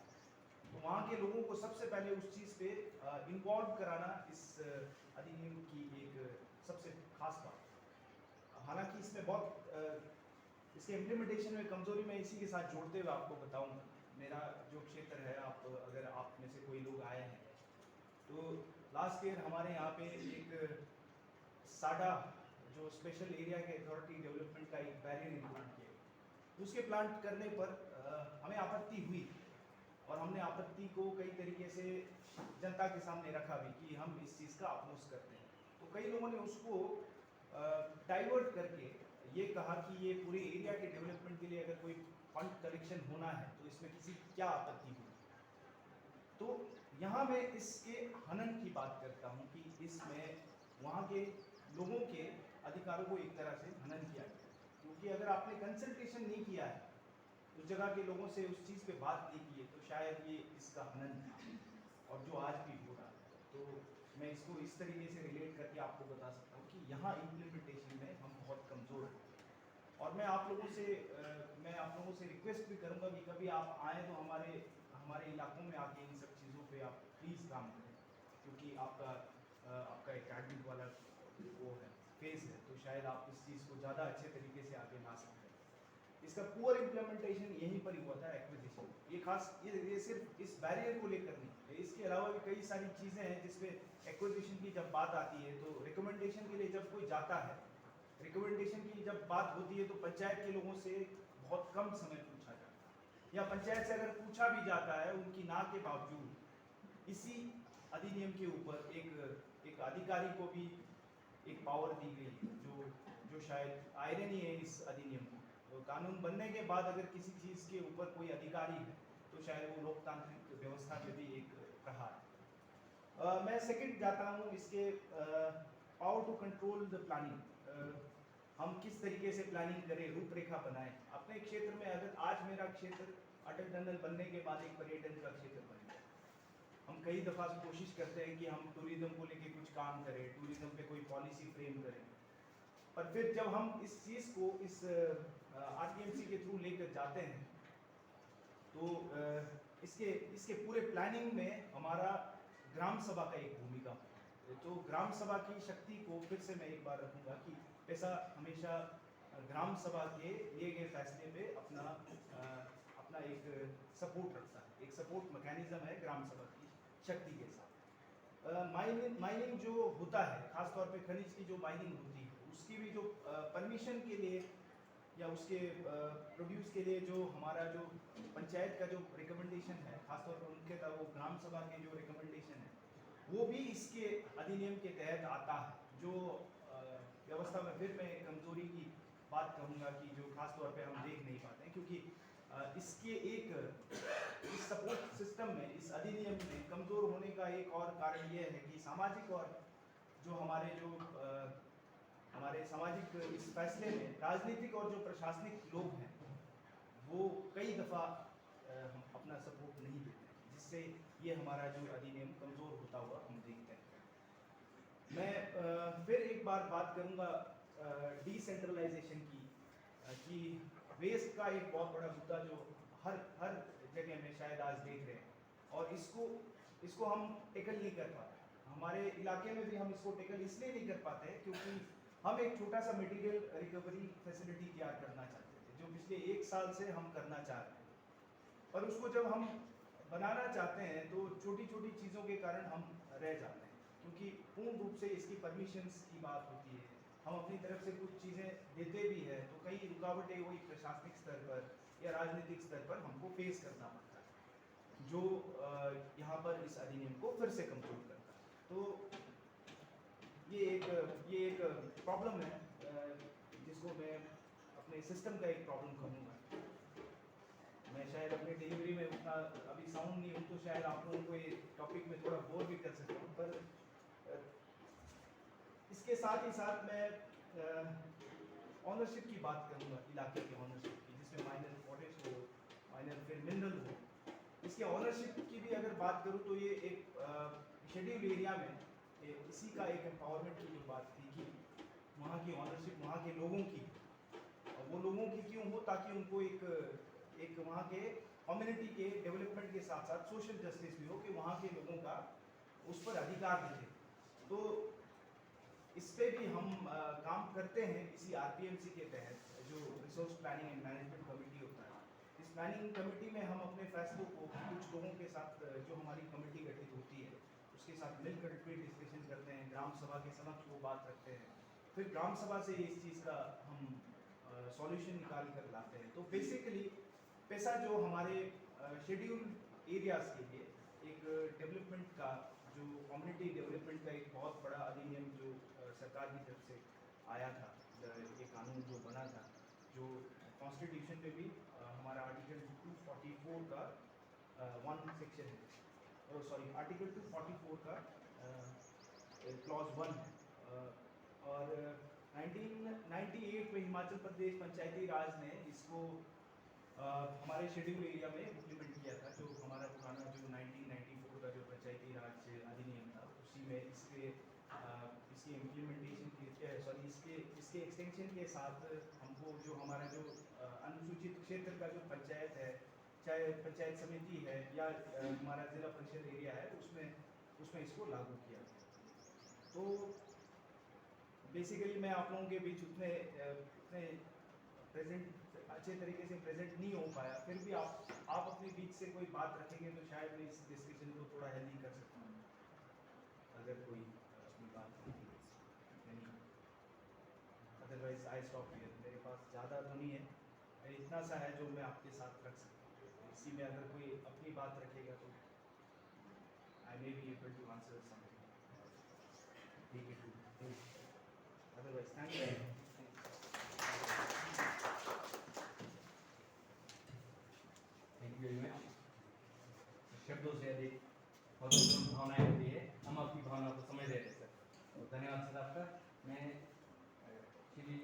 तो वहाँ के लोगों को सबसे पहले उस चीज़ पे इन्वॉल्व कराना इस अधिनियम की एक सबसे खास बात। हालांकि इसमें बहुत इसके इम्प्लीमेंटेशन में कमज़ोरी मैं इसी के साथ जोड़ते हुए आपको बताऊंगा। मेरा जो क्षेत्र है, अगर आप में से कोई लोग आए हैं तो लास्ट ईयर हमारे यहाँ पे एक साडा जो स्पेशल एरिया के अथॉरिटी डेवलपमेंट का एक बैरियर इम्प्लांट किया। उसके प्लांट करने पर हमें आपत्ति हुई और हमने आपत्ति को कई तरीके से जनता के सामने रखा भी कि हम इस चीज़ का अपोज करते हैं। तो कई लोगों ने उसको डाइवर्ट करके ये कहा कि ये पूरे एरिया के डेवलपमेंट के लिए अगर कोई फंड कलेक्शन होना है तो इसमें किसी क्या आपत्ति होगी। तो यहाँ मैं इसके हनन की बात करता हूँ कि इसमें वहाँ के लोगों के अधिकारों को एक तरह से हनन किया गया, क्योंकि अगर आपने कंसल्टेशन नहीं किया है, उस जगह के लोगों से उस चीज़ पे बात नहीं की है, तो शायद ये इसका हनन था और जो आज भी हो रहा है। तो मैं इसको इस तरीके से रिलेट करके आपको बता सकता हूँ कि यहाँ इम्प्लीमेंटेशन में हम बहुत कमज़ोर हैं। और मैं आप लोगों से रिक्वेस्ट भी करूँगा कि कभी आप आएँ तो हमारे इलाकों में आके इन सब चीज़ों पे आप प्लीज़ काम करें, क्योंकि आपका एकेडमिक वाला वो है फेज़ है, तो शायद आप इस चीज़ को ज़्यादा अच्छे तरीके से आगे ला सकते हैं। इसका पुअर इम्प्लीमेंटेशन यहीं पर ही हुआ था, एक्विजिशन। ये सिर्फ इस बैरियर को लेकर नहीं, इसके अलावा भी कई सारी चीज़ें हैं जिसपे एक्विजिशन की जब बात आती है तो रिकमेंडेशन के लिए जब कोई जाता है, रिकमेंडेशन की जब बात होती है तो पंचायत के लोगों से बहुत कम समय पूछा जाता है या पंचायत से अगर पूछा भी जाता है, उनकी ना के बावजूद इसी अधिनियम के ऊपर एक अधिकारी को भी एक पावर दी गई है, जो शायद आयरनी है इस अधिनियम की। तो कानून बनने के बाद अगर किसी चीज़ के ऊपर कोई अधिकारी है तो शायद वो लोकतांत्रिक व्यवस्था में भी एक प्रहार है। मैं सेकंड जाता हूँ इसके power to control the planning. हम किस तरीके से प्लानिंग करें, रूपरेखा बनाएं अपने क्षेत्र में। अगर आज मेरा क्षेत्र अटल टनल बनने के बाद एक पर्यटन का क्षेत्र बन गया, हम कई दफ़ा कोशिश करते हैं कि हम टूरिज्म को लेके कुछ काम करें, टूरिज्म पे कोई पॉलिसी फ्रेम करें, पर फिर जब हम इस चीज़ को इस आरटीएमसी के थ्रू लेकर जाते हैं तो इसके पूरे प्लानिंग में हमारा ग्राम सभा का एक भूमिका है। तो ग्राम सभा की शक्ति को फिर से मैं एक बार रखूँगा कि पैसा हमेशा ग्राम सभा के लिए गए फैसले पे अपना एक सपोर्ट रखता है, एक सपोर्ट मैकेनिज्म है ग्राम सभा की शक्ति के साथ। माइनिंग जो होता है, खासतौर पे खनिज की जो माइनिंग होती है, उसकी भी जो परमिशन के लिए या उसके प्रोड्यूस के लिए जो हमारा जो पंचायत का जो रिकमेंडेशन है, खासतौर पर मुख्यतः वो ग्राम सभा के जो रिकमेंडेशन है, वो भी इसके अधिनियम के तहत आता है। जो व्यवस्था में फिर मैं कमजोरी की बात कहूँगा कि जो खासतौर पे हम देख नहीं पाते हैं, क्योंकि इसके इस सपोर्ट सिस्टम में, इस अधिनियम में कमज़ोर होने का एक और कारण ये है कि सामाजिक और जो हमारे सामाजिक इस फैसले में राजनीतिक और जो प्रशासनिक लोग हैं वो कई दफ़ा हम अपना सपोर्ट नहीं देते हैं, जिससे ये हमारा जो अधिनियम कमज़ोर होता हुआ हम देखते हैं। मैं फिर एक बार बात करूँगा डिसेंट्रलाइजेशन की, कि वेस्ट का एक बहुत बड़ा मुद्दा जो हर जगह में शायद आज देख रहे हैं, और इसको हम टेकल नहीं कर पाते। हमारे इलाके में भी हम इसको टेकल इसलिए नहीं कर पाते हैं क्योंकि हम एक छोटा सा मटेरियल रिकवरी फैसिलिटी तैयार करना चाहते थे, जो पिछले 1 साल से हम करना चाह रहे हैं, पर उसको जब हम बनाना चाहते हैं तो छोटी छोटी चीज़ों के कारण हम रह जाते हैं, क्योंकि पूर्ण रूप से इसकी परमिशंस की बात होती है। हम अपनी तरफ से कुछ चीज़ें देते भी हैं तो कई रुकावटें वही प्रशासनिक स्तर पर या राजनीतिक स्तर पर हमको फेस करना पड़ता है, जो यहाँ पर इस अधिनियम को फिर से कमजोर करता है। तो ये एक प्रॉब्लम है, जिसको मैं अपने सिस्टम का एक प्रॉब्लम कहूँगा। मैं शायद अपने डिलीवरी में उतना अभी साउंड नहीं हूँ, तो शायद आप लोगों को ये टॉपिक में थोड़ा बोर भी कर सकता हूँ, पर इसके साथ ही साथ मैं ऑनरशिप की बात करूँगा, इलाके के ऑनरशिप की, जिसमें माइनर फॉरेस्ट हो, माइनर फिर मिनरल हो। इसके ऑनरशिप की भी अगर बात करूँ तो ये एक शेड्यूल एरिया में इसी का एक एम्पावरमेंट की जो बात थी कि वहाँ की ऑनरशिप वहाँ के लोगों की, वो लोगों की क्यों हो, ताकि उनको एक वहाँ के कम्युनिटी के डेवलपमेंट के साथ साथ सोशल जस्टिस भी हो, कि वहाँ के लोगों का उस पर अधिकार दिखे। तो इस पे भी हम काम करते हैं इसी आरपीएमसी के तहत, जो resource planning and management committee होता है। इस प्लानिंग कमेटी में हम अपने फैसलों को कुछ लोगों के साथ, जो हमारी कमेटी गठित होती है उसके साथ मिलकर डिस्कशन करते हैं, ग्राम सभा के समक्ष वो बात रखते हैं, फिर ग्राम सभा से इस चीज़ का हम सॉल्यूशन निकाल कर लाते हैं। तो बेसिकली पैसा जो हमारे शेड्यूल एरियाज़ के लिए एक डेवलपमेंट का, जो कम्युनिटी डेवलपमेंट का एक बहुत बड़ा अधिनियम जो सरकार की तरफ से आया था, ये कानून जो बना था, जो कॉन्स्टिट्यूशन में भी हमारा आर्टिकल 244 का 1 सेक्शन है, सॉरी आर्टिकल 244 का क्लॉज 1 है, और 1998 में हिमाचल प्रदेश पंचायती राज ने इसको हमारे शेड्यूल एरिया में इम्प्लीमेंट किया था। जो हमारा पुराना जो 1994 का जो पंचायती राज अधिनियम था, उसी में इसके इम्प्लीमेंटेशन के इसके एक्सटेंशन के साथ हमको जो हमारा जो अनुसूचित क्षेत्र का जो पंचायत है, चाहे पंचायत समिति है या हमारा जिला परिषद एरिया है, उसमें इसको लागू किया। तो बेसिकली मैं आप लोगों के बीच उतने अच्छे तरीके से प्रेजेंट नहीं हो पाया, फिर भी आप अपने बीच से कोई बात रखेंगे तो शायद मैं इस डिस्कशन को थोड़ा हेल्दी कर सकता हूँ, अगर कोई अपनी बात नहीं। Otherwise I stop here. मेरे पास ज़्यादा तो नहीं है, इतना सा है जो मैं आपके साथ रख सकता हूँ। इसी में अगर कोई अपनी बात रखेगा तो I may be able to answer something. ठीक है, otherwise thank you. Thank you very much. शब्दों से अधिक बहुत उत्तम भावनाएं होती है, हम आपकी भावना को समझ रहे थे सर, तो धन्यवाद सर आपका। मैं श्री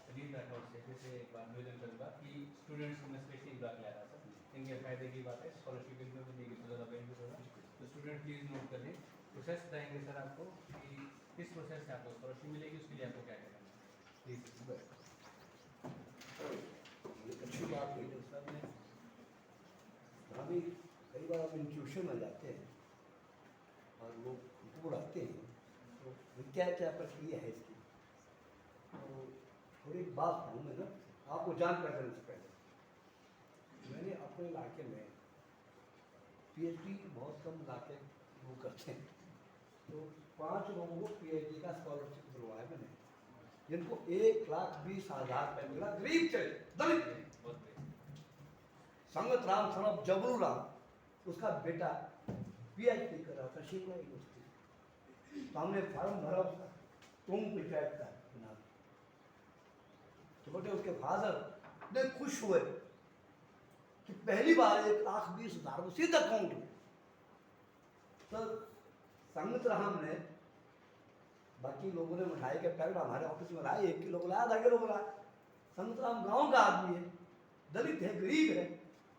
अजीत राठौर से फिर से एक बार निवेदन करूँगा कि स्टूडेंट्स को मैं स्पेशली बात ले रहा था, इनके फायदे की बात है, स्कॉलरशिप इनको मिलेगी तो ज़्यादा बेनिफिट होगा, तो स्टूडेंट प्लीज़ नोट कर लें। प्रोसेस बताएंगे सर आपको कि किस प्रोसेस से आपको स्कॉलरशिप मिलेगी, उसके लिए आपको क्या क्या करना है, प्लीज़। ये अच्छी बात हुई जो सर ने, अभी कई बार हम इंस्टीट्यूशन में जाते हैं और लोग उड़ाते हैं तो क्या क्या प्रक्रिया है इसकी, तो थोड़ी बात हूँ मैं ना आपको जान पहचान से पहले, मैंने अपने इलाके में पीएचडी बहुत कम इलाके वो करते हैं, तो 5 लोगों को पीएचडी का स्कॉलरशिप दिलवाया मैंने, जिनको 1,20,000 रुपये मिला, गरीब थे, दलित थे। संगत राम सन ऑफ जबरू राम, उसका बेटा पीएचडी कर रहा था शिमला यूनिवर्सिटी, तो हमने फॉर्म भरा उसका, तुम पंचायत का चुनाव, तो बेटे उसके फादर ने खुश हुए कि पहली बार 1,20,000 सीधा अकाउंट में। तो संगत राम ने, बाकी लोगों ने मिठाई के पैकेट हमारे ऑफिस में लाए, 1 किलो को लाया, आधा किलो को लाया। संगत राम गाँव का आदमी है, दलित है, गरीब है,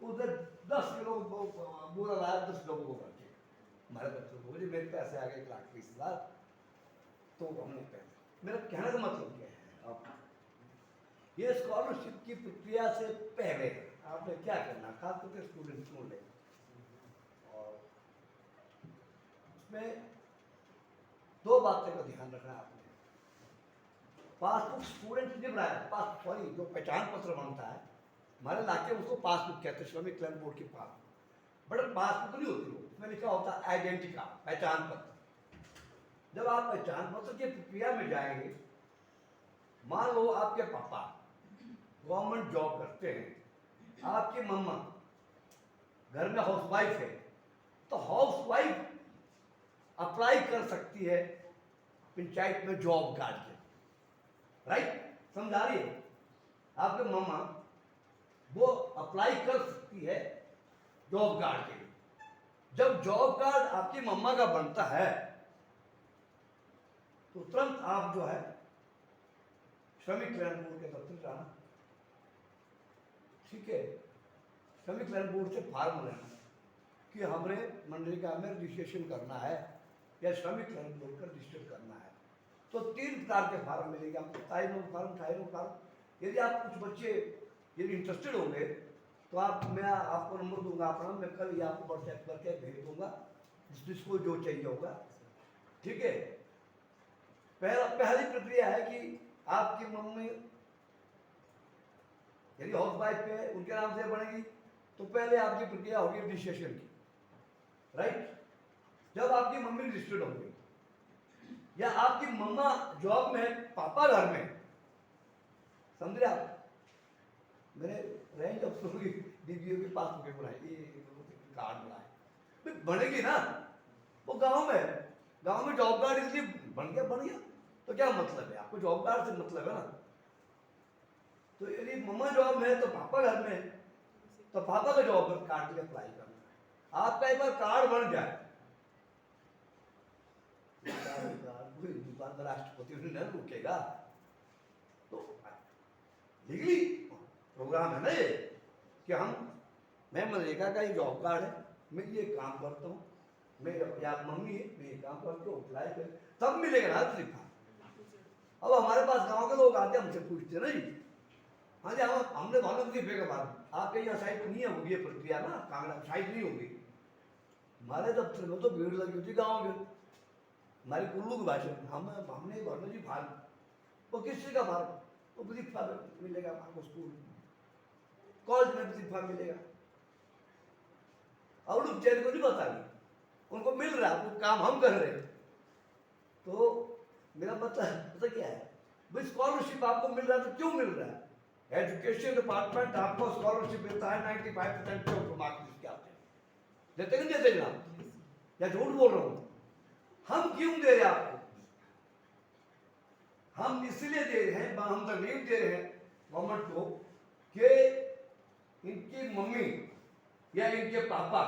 उधर 10 किलो बोरा लाया, 10 लोगों को करके हमारे बच्चों को, मुझे मेरे पैसे आ गए 1,20,000, तो हमने पैसे। मेरा कहने का मतलब क्या है, आप ये स्कॉलरशिप की प्रक्रिया से पहले आपने क्या करना, खास करके स्टूडेंट को ले, और उसमें 2 बातें का ध्यान रखना है आपने। पासबुक स्टूडेंट ने बनाया, सॉरी जो पहचान पत्र बनता है हमारे इलाके में उसको पासबुक कहते हैं, श्रमिक कल्याण बोर्ड की पासबुक, बट पासबुक नहीं होती वो, उसमें लिखा होता है आइडेंटिटी कार्ड, पहचान पत्र। जब आप पहचान पत्र की प्रक्रिया में जाएंगे, मान लो आपके पापा गवर्नमेंट जॉब करते हैं, आपकी मम्मा घर में हाउसवाइफ है, तो हाउसवाइफ अप्लाई कर सकती है पंचायत में जॉब कार्ड के, राइट, समझा रही है? आपके मम्मा वो अप्लाई कर सकती है जॉब कार्ड के लिए। जब जॉब कार्ड आपकी मम्मा का बनता है तो तुरंत आप जो है श्रमिक कल्याण बोर्ड के दफ्तर जाना, ठीक है, श्रमिक कल्याण बोर्ड से फार्म लेना कि हमने मनरेगा में रजिस्ट्रेशन करना है या श्रमिक कल्याण बोर्ड का रजिस्टर करना है। तो 3 प्रकार के फार्म मिलेंगे आपको, 27 नंबर फार्म, 28 नंबर फार्म। यदि आप कुछ बच्चे यदि इंटरेस्टेड होंगे तो मैं आपको नंबर दूंगा अपना, मैं कल ही आपको व्हाट्सएप करके भेज दूंगा, जिसको जो चाहिए होगा, ठीक है। पहली प्रक्रिया है कि आपकी मम्मी यदि हाउस वाइफ है उनके नाम से बनेगी, तो पहले आपकी प्रक्रिया होगी रजिस्ट्रेशन की, राइट। जब आपकी मम्मी रजिस्टर्ड होंगी या आपकी मम्मा जॉब में है, पापा घर में, समझ रहे आप, मैंने रेंज अफसरों की डीबीओ के पास बुके बनाए, कार्ड बनाए, बनेगी ना, वो गांव में जॉब कार्ड इसलिए बन गया, तो क्या मतलब है, आपको जॉब कार्ड से मतलब है ना। तो यदि मम्मा जॉब में है तो पापा घर में है, तो पापा का जॉब कार्ड के लिए अप्लाई करना है। आपका एक बार कार्ड बन जाए, दुकान राष्ट्रपति नहीं रुकेगा, तो लीगली प्रोग्राम है ना ये कि मैं मनरेगा का ये जॉब कार्ड है, मैं ये काम करता हूँ, मैं या मम्मी है, मैं ये काम करता हूँ, अप्लाई कर, तब मिलेगा ना तरीका। अब हमारे पास गांव के लोग आते हैं, हमसे पूछते नहीं, हाँ जी हमने बहुत सिर्फ का बात, आपके यहाँ साइट नहीं होगी ये प्रक्रिया ना, कांगड़ा साइट नहीं होगी, हमारे दफ्तर में तो भीड़ लगी होती गाँव में, हमारी कुल्लू की भाषा में हमने भरना जी फार्म, वो किस का फार्म, वो वजीफा मिलेगा आपको, स्कूल कॉलेज में वजीफा मिलेगा, और लोग बेचारे को नहीं बता रही, उनको मिल रहा है, वो काम हम कर रहे हैं। तो मेरा मतलब क्या है भाई, स्कॉलरशिप आपको मिल रहा है तो क्यों मिल रहा है, एजुकेशन डिपार्टमेंट आपको स्कॉलरशिप मिलता है 95% के ऊपर मार्क्स जिसके आते हैं, देते नहीं देते जनाब, या झूठ बोल रहा हूँ? हम क्यों दे रहे हैं आपको? हम इसलिए दे रहे हैं, हम तरलीम दे रहे हैं गवर्नमेंट को कि इनकी मम्मी या इनके पापा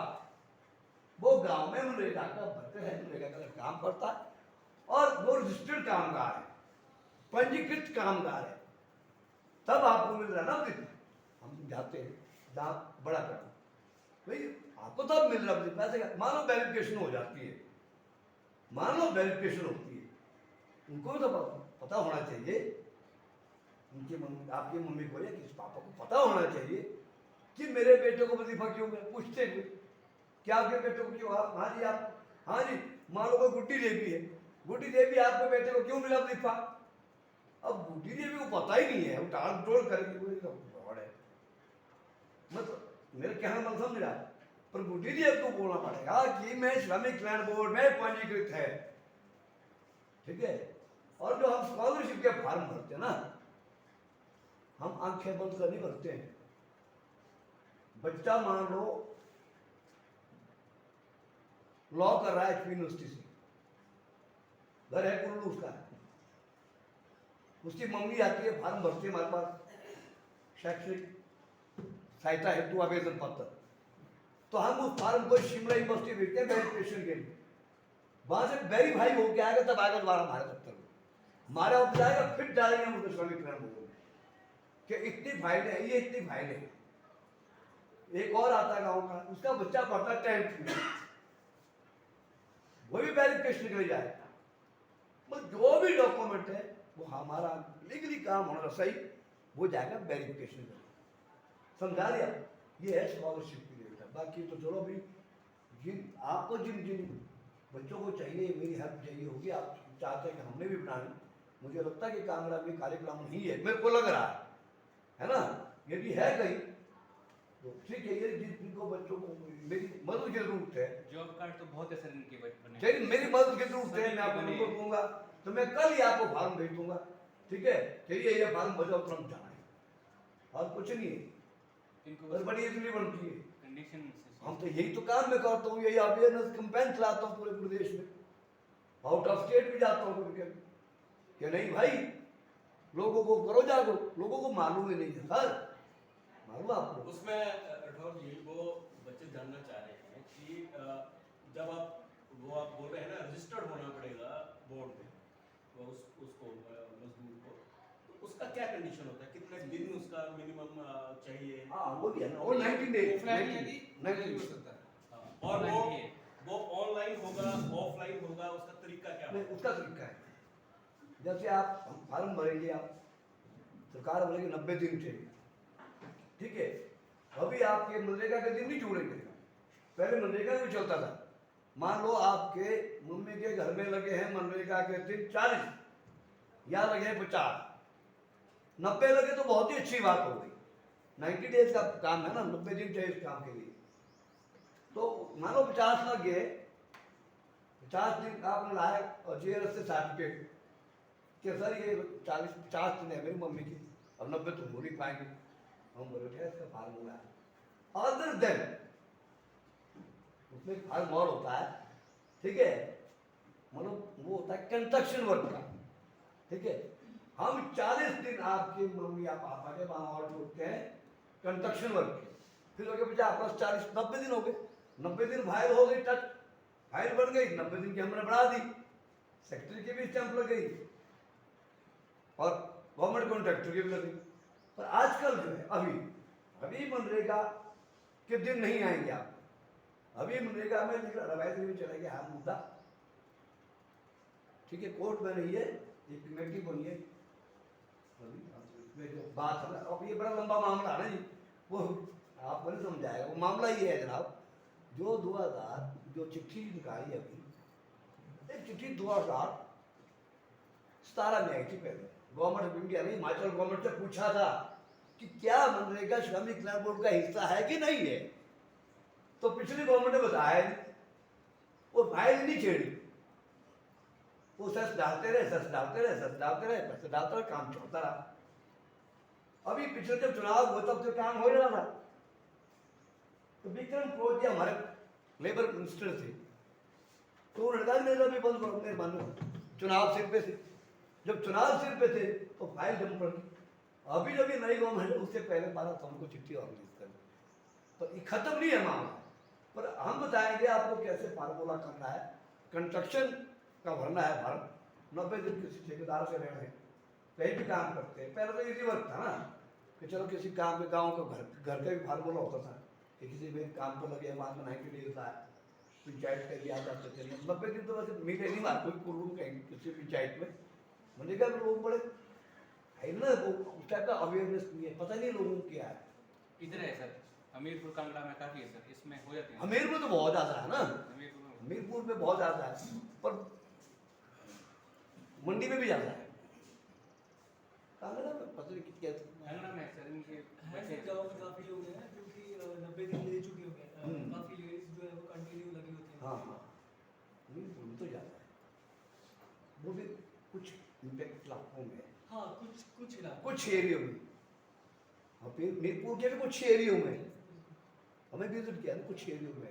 वो गांव में मनरेगा का वर्कर है, मनरेगा का काम करता है और वो रजिस्टर्ड कामगार है, पंजीकृत कामगार है, तब आपको मिल रहा है ना वृत्ति। हम जाते हैं दाम बड़ा करना भाई, आपको तब मिल रहा है पैसे का। मान लो वेरिफिकेशन हो जाती है, मान लो वेरिफिकेशन होती है, उनको भी तो पता होना चाहिए, उनकी मम्मी, आपकी मम्मी को या किसी पापा को पता होना चाहिए कि मेरे बेटे को वजीफा क्यों मिला। पूछते हुए क्या आपके बेटे को क्यों? आप हाँ जी, आप हाँ जी, मान लो कोई गुड्डी देवी है, गुड्डी देवी आपके बेटे को क्यों मिला वजीफा? अब गुड्डी देवी को पता ही नहीं है, वो टाल टोल करेगी, मतलब मेरे कहने का मतलब समझ रहा, पर गुड्डी देवी को बोलना पड़ेगा कि मैं श्रमिक कल्याण बोर्ड में पंजीकृत है, ठीक है। और जो हम स्कॉलरशिप के फॉर्म भरते हैं ना, हम आंखें बंद कर नहीं भरते हैं। बच्चा मान लो लॉ कर रहा है यूनिवर्सिटी से, घर है कुल्लू उसका, उसकी मम्मी आती है, फॉर्म भरती है हमारे पास शैक्षणिक सहायता हेतु आवेदन पत्र, तो हम उस फॉर्म को शिमला यूनिवर्सिटी भेजते हैं वेरिफिकेशन के लिए। वहां से वेरीफाई होकर आएगा, तब आएगा दोबारा हमारे दफ्तर में, हमारे ऑफिस आएगा, फिर डालेंगे हम उसको श्रमिक कल्याण बोर्ड में कि इतनी फाइल है, ये इतनी फाइल है। एक और आता है गाँव का, उसका बच्चा पढ़ता है 10th में, वो भी वेरिफिकेशन के लिए जाएगा। मतलब जो भी डॉक्यूमेंट है वो हमारा लीगली काम होना सही, वो जाएगा वेरिफिकेशन के लिए। समझा लिया? ये है स्कॉलरशिप के लिए। बाकी तो चलो भी, जिन आपको जिन जिन बच्चों को चाहिए, मेरी हेल्प चाहिए होगी, आप चाहते हैं कि हमने भी बनानी, मुझे लगता है कि कांगड़ा में कार्यक्रम नहीं है, मेरे को लग रहा है ना, यदि है कहीं तो ठीक है। ये जिनको बच्चों को मेरी मदद की जरूरत है, जॉब कार्ड तो बहुत है सर इनके बने, चाहिए मेरी मदद की जरूरत है, मैं आपको नंबर दूंगा, तो मैं कल ही आपको फॉर्म भेज दूंगा, ठीक है। चाहिए ये फॉर्म बजाओ, तुरंत जाना है, और कुछ नहीं है, इनको बड़ी इजली बनती है। कंडीशन हम तो यही तो काम मैं करता हूँ, यही अवेयरनेस कैंपेन चलाता हूँ पूरे प्रदेश में, आउट ऑफ स्टेट भी जाता हूँ कभी कभी, कि नहीं भाई लोगों को करो जागो, लोगों को मालूम ही नहीं है सर, मालूम आपको। उसमें राठौर जी वो बच्चे जानना चाह रहे हैं कि जब आप बोल रहे हैं ना रजिस्टर्ड होना पड़ेगा बोर्ड में, वो उसको मजदूर को, तो उसका क्या कंडीशन होता है, कितने दिन उसका मिनिमम चाहिए? हाँ वो भी है ना, वो 90 डेज, 90 हो सकता है। और वो ऑनलाइन होगा ऑफलाइन होगा, उसका तरीका क्या नहीं, होगा? उसका तरीका है, जैसे आप फॉर्म भरेंगे, आप सरकार बोलेगी 90 दिन चाहिए, ठीक है। अभी आपके मनरेगा के दिन नहीं जुड़ेंगे, पहले मनरेगा भी चलता था। मान लो आपके मम्मी के घर में लगे हैं मनरेगा के दिन 40 या लगे 50, 90 लगे तो बहुत ही अच्छी बात हो गई। 90 डेज का काम है ना, 90 दिन चाहिए इस काम के लिए। तो मान लो 50 लग गए, 50 दिन आपने लाया और जेल से सर्टिफिकेट कि सर ये 40-50 दिन है मेरी मम्मी की, अब 90 तो हो नहीं पाएंगे, हम बोले क्या इसका फार्मूला है। अदर देन उसमें फार्म और होता है, ठीक है, मतलब वो होता है कंस्ट्रक्शन वर्क का, ठीक है। हम 40 दिन आपके मम्मी या पापा के वहां और जोड़ते हैं कंस्ट्रक्शन वर्क के, फिर हो गए 50+40 90 दिन हो गए, 90 दिन फाइल हो गई, टच फाइल बन गई, 90 दिन की हमने बढ़ा दी, सेक्रेटरी की भी स्टैंप लग गई और गवर्नमेंट कॉन्ट्रैक्टर की भी लग गई। पर आजकल जो है अभी मनरेगा के दिन नहीं आएंगे आप, अभी मनरेगा में लिख रवायत में चला गया हाँ मुद्दा, ठीक है, कोर्ट में नहीं है, एक कमेटी बनी है, इसमें जो बात है ना, अब ये बड़ा लंबा मामला है ना जी, वो आपको नहीं समझाएगा, वो मामला ये है जनाब, जो 2000 जो चिट्ठी निकाली अभी, एक चिट्ठी 2017 में आई थी, पहले गवर्नमेंट ऑफ इंडिया ने हिमाचल गवर्नमेंट से पूछा था कि क्या मनरेगा श्रमिक कल्याण बोर्ड का हिस्सा है कि नहीं है, तो पिछली गवर्नमेंट ने बताया नहीं, वो फाइल नहीं छेड़ी, वो सच डालते रहे, पैसे डालते रहे, काम चलता रहा। अभी पिछले जब चुनाव हुआ तब तो काम हो रहा था, तो विक्रम क्रोध जी हमारे लेबर मिनिस्टर थे, तो उन्होंने कहा मेरा भी बंद करो, मेहरबानी, चुनाव सिर पे थे। जब चुनाव सिर पे थे तो फाइल जम पड़ी। अभी जब ये नई गवर्नमेंट, उससे पहले 12 तारीख को चिट्ठी ऑर्गेनाइज कर, तो ये खत्म नहीं है मामला, पर हम बताएंगे आपको कैसे फार्मूला करना है। कंस्ट्रक्शन का भरना है भारत, 90 दिन किसी ठेकेदार से रहे हैं, कहीं भी काम करते हैं। पहले तो इजी वर्क था ना कि चलो किसी काम में गाँव का घर का भी फार्मूला होता था कि किसी में काम पर लगे बाद में 90 डेज था, पंचायत के लिए आ जाते थे। 90 दिन तो वैसे मिले नहीं बात कोई पूर्व कहीं किसी पंचायत में, मैंने कहा लोग बड़े है ना, वो उस टाइप का अवेयरनेस नहीं है, पता नहीं लोगों को क्या है। इधर है सर, हमीरपुर कांगड़ा में काफ़ी है सर, इसमें हो जाते हैं। हमीरपुर में तो बहुत ज़्यादा है ना, हमीरपुर में हमीरपुर में बहुत ज़्यादा है, पर मंडी में भी ज़्यादा है। कांगड़ा में पता नहीं कितने कांगड़ा में है सर, इनके है बच्चे सर, गाँव में काफ़ी लोग हैं क्योंकि 90 दिन ले चुके होंगे, हम्म। काफ़ी लेडीज जो है वो कंटिन्यू लगी होती हैं। हाँ हाँ, हमीरपुर में तो ज़्यादा है, वो भी कुछ इम्पैक्ट इलाकों में है, हाँ, कुछ इलाके कुछ एरियो में। हाँ, मीरपुर के भी कुछ एरियो में हमें विजिट किया ना, कुछ एरियो में।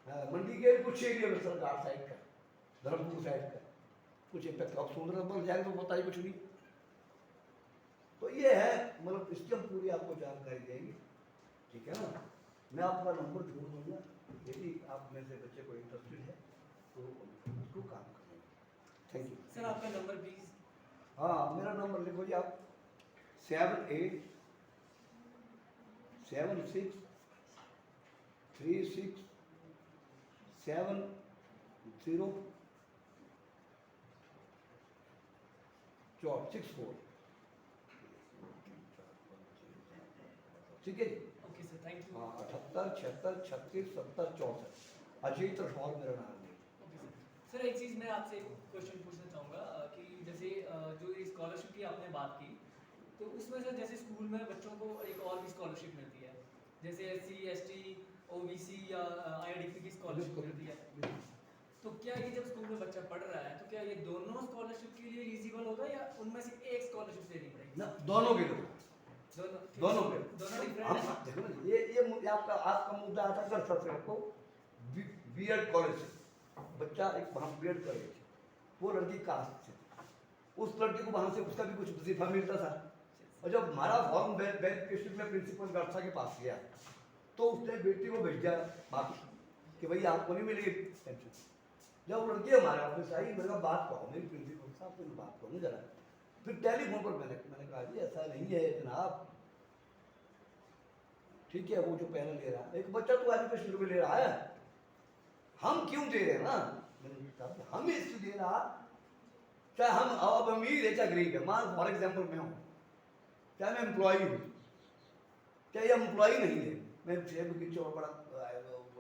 हाँ, मंडी के भी कुछ एरियो में, सरकार साइड का, धर्मपुर साइड का कुछ इम्पैक्ट। अब सुंदरबन जाएंगे तो बताइए कुछ नहीं। तो ये है, मतलब इसकी हम पूरी आपको जानकारी देंगे, ठीक है ना। मैं आपका नंबर छोड़ दूंगा, यदि आप में से बच्चे को इंटरेस्टेड है तो उसको काम करेंगे। थैंक यू सर, आपका नंबर प्लीज। हाँ, मेरा नंबर लिखो जी आप, 78 76 36 70 64। ठीक है जी। Okay sir, thank you. हाँ, 78 76 36 70 64। अजीत राठौर मेरा नाम है। Okay sir. सर, एक चीज़ मैं आपसे क्वेश्चन पूछना चाहूँगा कि जैसे जो ये स्कॉलरशिप की आपने बात की, तो उसमें सर जैसे स्कूल में बच्चों को एक और भी स्कॉलरशिप मिलती है, जैसे SC ST OBC या IIDP की स्कॉलरशिप मिलती है। तो क्या ये जब स्कूल में बच्चा पढ़ रहा है तो क्या ये दोनों स्कॉलरशिप के लिए एलिजिबल होगा या उनमें से एक स्कॉलरशिप लेनी पड़ेगी? ना, दोनों के लोग, दोनों के। दोनों डिफरेंट हम है। देखो ना, ये आपका मुद्दा आता कर सकते हैं। तो बीएड कॉलेज से बच्चा एक वहाँ बीएड कॉलेज, वो लड़की कास्ट से, उस लड़की को वहाँ से उसका भी कुछ वजीफा मिलता था। और जब हमारा फॉर्म वेरिफिकेशन में प्रिंसिपल गर्सा के पास गया तो उसने बेटी को भेजा वापस कि भाई आपको नहीं मिलेगी पेंशन। जब वो लड़की हमारे ऑफिस आई, मैंने कहा बात कहो, मेरी प्रिंसिपल साहब से बात करो जरा। फिर टेलीफोन पर मैंने कहा जी ऐसा नहीं है जनाब, ठीक है वो जो पहले ले रहा है, एक बच्चा तो एजुकेशन में ले रहा है, हम क्यों दे रहे हैं ना। मैंने कहा हम इसलिए दे रहा, चाहे हम अब अमीर है चाहे गरीब है। मान फॉर एग्जाम्पल मैं हूँ, चाहे मैं एम्प्लॉई हूँ चाहे एम्प्लॉई नहीं है, मैं पीछे और बड़ा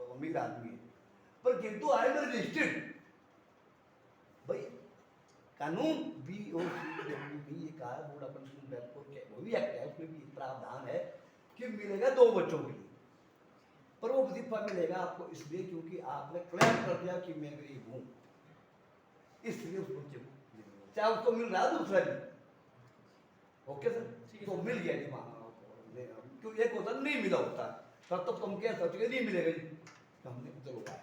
अमीर आदमी है, पर किंतु आई एम रजिस्टर्ड। भाई कानून BOCWB ये कहा है, बोर्ड ऑफ एजुकेशन वेलफेयर के वो भी एक्ट है, उसमें भी प्रावधान है कि मिलेगा 2 बच्चों के लिए, पर वो वजीफा मिलेगा आपको इसलिए क्योंकि आपने क्लेम कर दिया कि मैं गरीब हूँ, इसलिए उस बच्चे को चाहे उसको मिल रहा है दूसरा भी। ओके सर, तो मिल गया जी माना, क्यों एक होता नहीं मिला होता, तब तक तुम कह सकते हो नहीं मिलेगा जी, तो हमने चलो पाया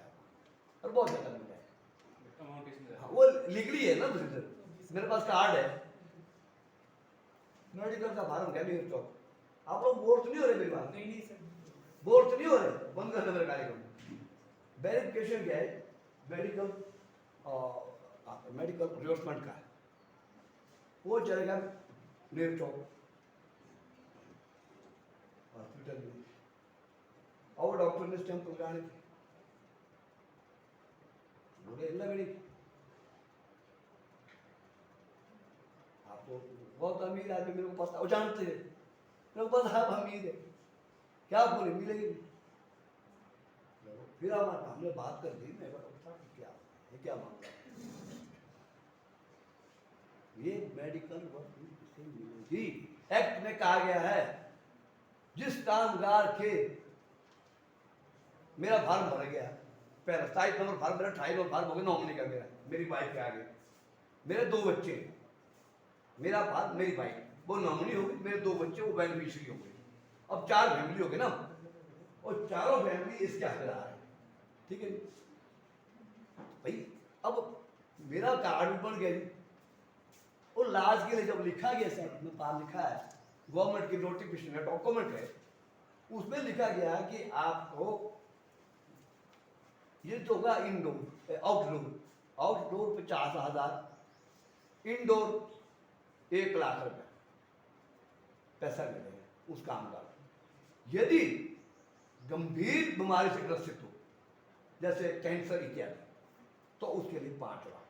और बहुत ज़्यादा मिला है। अमाउंट इसमें हाँ, वो लीगली है ना प्रोसीजर, मेरे पास कार्ड है, मेडिकल का फार्म है मेरे चौक। आप लोग बोर तो नहीं हो रहे मेरी बात? नहीं सर, बोर तो नहीं हो रहे? बंद कर दो मेरे कार्यक्रम। वेरिफिकेशन क्या है? मेडिकल रिवर्समेंट का है, वो चलेगा नेहरू चौक हॉस्पिटल में, और डॉक्टर ने स्टैंप लगाने थे, बोले लगड़ी आपको बहुत अमीर आदमी मेरे को पता, वो जानते हैं मेरे को पता आप अमीर है, क्या बोले मिलेगी। फिर हमने बात कर दी, मैं क्या है क्या मामला, ये मेडिकल वर्क किसे मिलेगी। एक्ट में कहा गया है जिस कामगार के मेरा फार्म भर गया, पहला 27 नंबर फार्म मेरा, 28 नंबर फार्म हो गया नॉमिनी का, मेरा मेरी वाइफ के आगे, मेरे 2 बच्चे, मेरा फार्म मेरी वाइफ, वो नॉमिनी हो गई, मेरे 2 बच्चे वो बेनिफिशियरी हो गए। अब 4 फैमिली हो गए ना, और चारों फैमिली इसके हकदार है, ठीक है भाई। अब मेरा कार्ड भी बन गया जी, और लास्ट के लिए जब लिखा गया सर, में पास लिखा है, गवर्नमेंट की नोटिफिकेशन है, डॉक्यूमेंट है, उसमें लिखा गया है कि आपको ये तो होगा इनडोर, आउटडोर 50,000, इंडोर 1,00,000 रुपये पैसा मिलेगा उस काम का। यदि गंभीर बीमारी से ग्रसित हो, जैसे कैंसर इत्यादि, तो उसके लिए 5 लाख।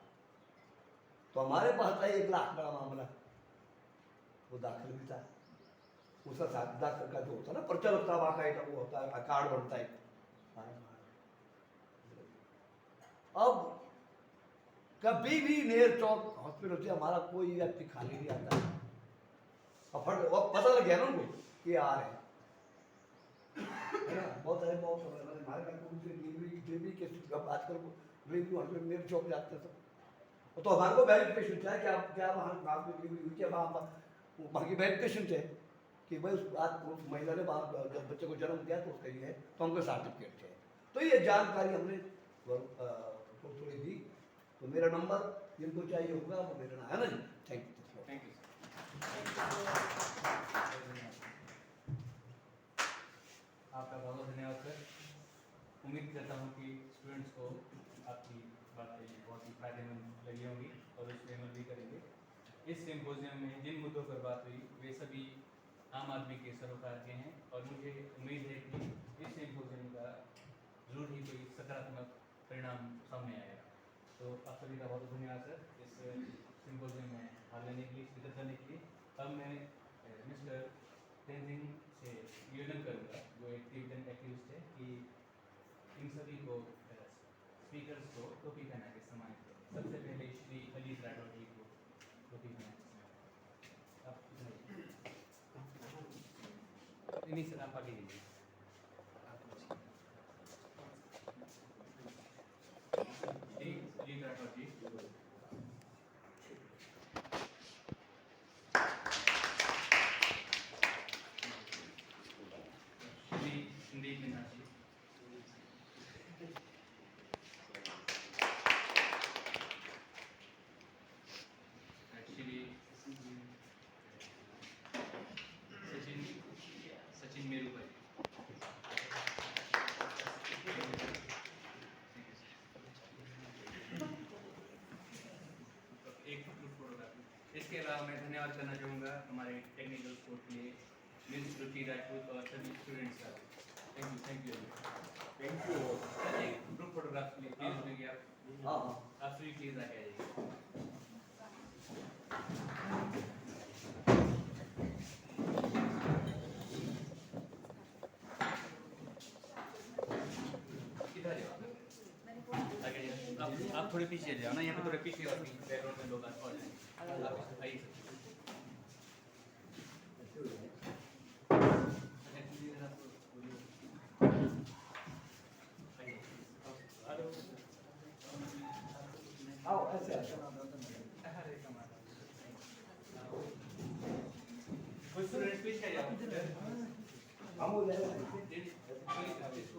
तो हमारे पास था 1,00,000 बड़ा मामला, वो दाखिल भी था, उसका दाखिल का जो होता है ना पर्चा लगता है, बाकायदा वो होता है, कार्ड बनता है। अब कभी भी नेर चौक हॉस्पिटल से हमारा कोई व्यक्ति खाली नहीं आता, और पता लग गया ना उनको कि आ रहे हैं, है ना। बहुत सारे हमारे घर को डिलीवरी के आजकल डिलीवरी हॉस्पिटल नेर चौक जाते हैं, तो हमारे को वेरिफिकेशन चाहिए कि क्या वहाँ डिलीवरी हुई, क्या वहाँ की वेरिफिकेशन चाहिए कि भाई उस बात उस महिला ने जब बच्चे को जन्म दिया तो उसके लिए है, तो हमको सर्टिफिकेट चाहिए। तो ये जानकारी हमने थोड़ी दी। तो मेरा नंबर जिनको चाहिए होगा वो मेरा नाम है ना जी। Thank you. थैंक यू आपका बहुत बहुत धन्यवाद सर। उम्मीद करता हूँ कि स्टूडेंट्स को आपकी बातें बहुत ही फायदेमंद लगी होंगी और उस पर अमल भी करेंगे। इस सिम्पोजियम में जिन मुद्दों पर बात हुई वे सभी आम आदमी के सरोकार के हैं, और मुझे उम्मीद है कि इस सिम्पोजियम का जरूर ही कोई सकारात्मक परिणाम सामने आएगा। तो आप सभी का बहुत धन्यवाद सर इस सिम्पोजियम में भाग लेने के लिए, शिरकत करने के लिए। अब मैं मिस्टर तेनजिंग से निवेदन करूँगा, जो एक टिबेटन एक्टिविस्ट है, कि इन सभी को स्पीकर्स को टोपी पहना के सम्मानित करें। सबसे पहले श्री अली राठौर जी को टोपी पहना के सम्मानित। आप नहीं सर, आप आगे लीजिए। श्री अली राठौर जी। श्री संदीप मीना जी। सचिन मेरू भाई। एक फोटोग्राफी। इसके अलावा मैं धन्यवाद करना चाहूँगा हमारे टेक्निकल सपोर्ट के लिए मिस रुचि राजपूत और सभी स्टूडेंट्स का। Thank you. सर एक ग्रुप फोटोग्राफ के लिए प्लीज होंगे आप? हाँ आप सभी प्लीज आके आइए। किधर है आप थोड़े पीछे जाओ ना, यहाँ पे थोड़े पीछे बैकग्राउंड में लोग और जाएंगे। आप आइए। आओ ऐसे कुछ स्टूडेंट्स पीछे जाओ। हम हो जाएगा। इसको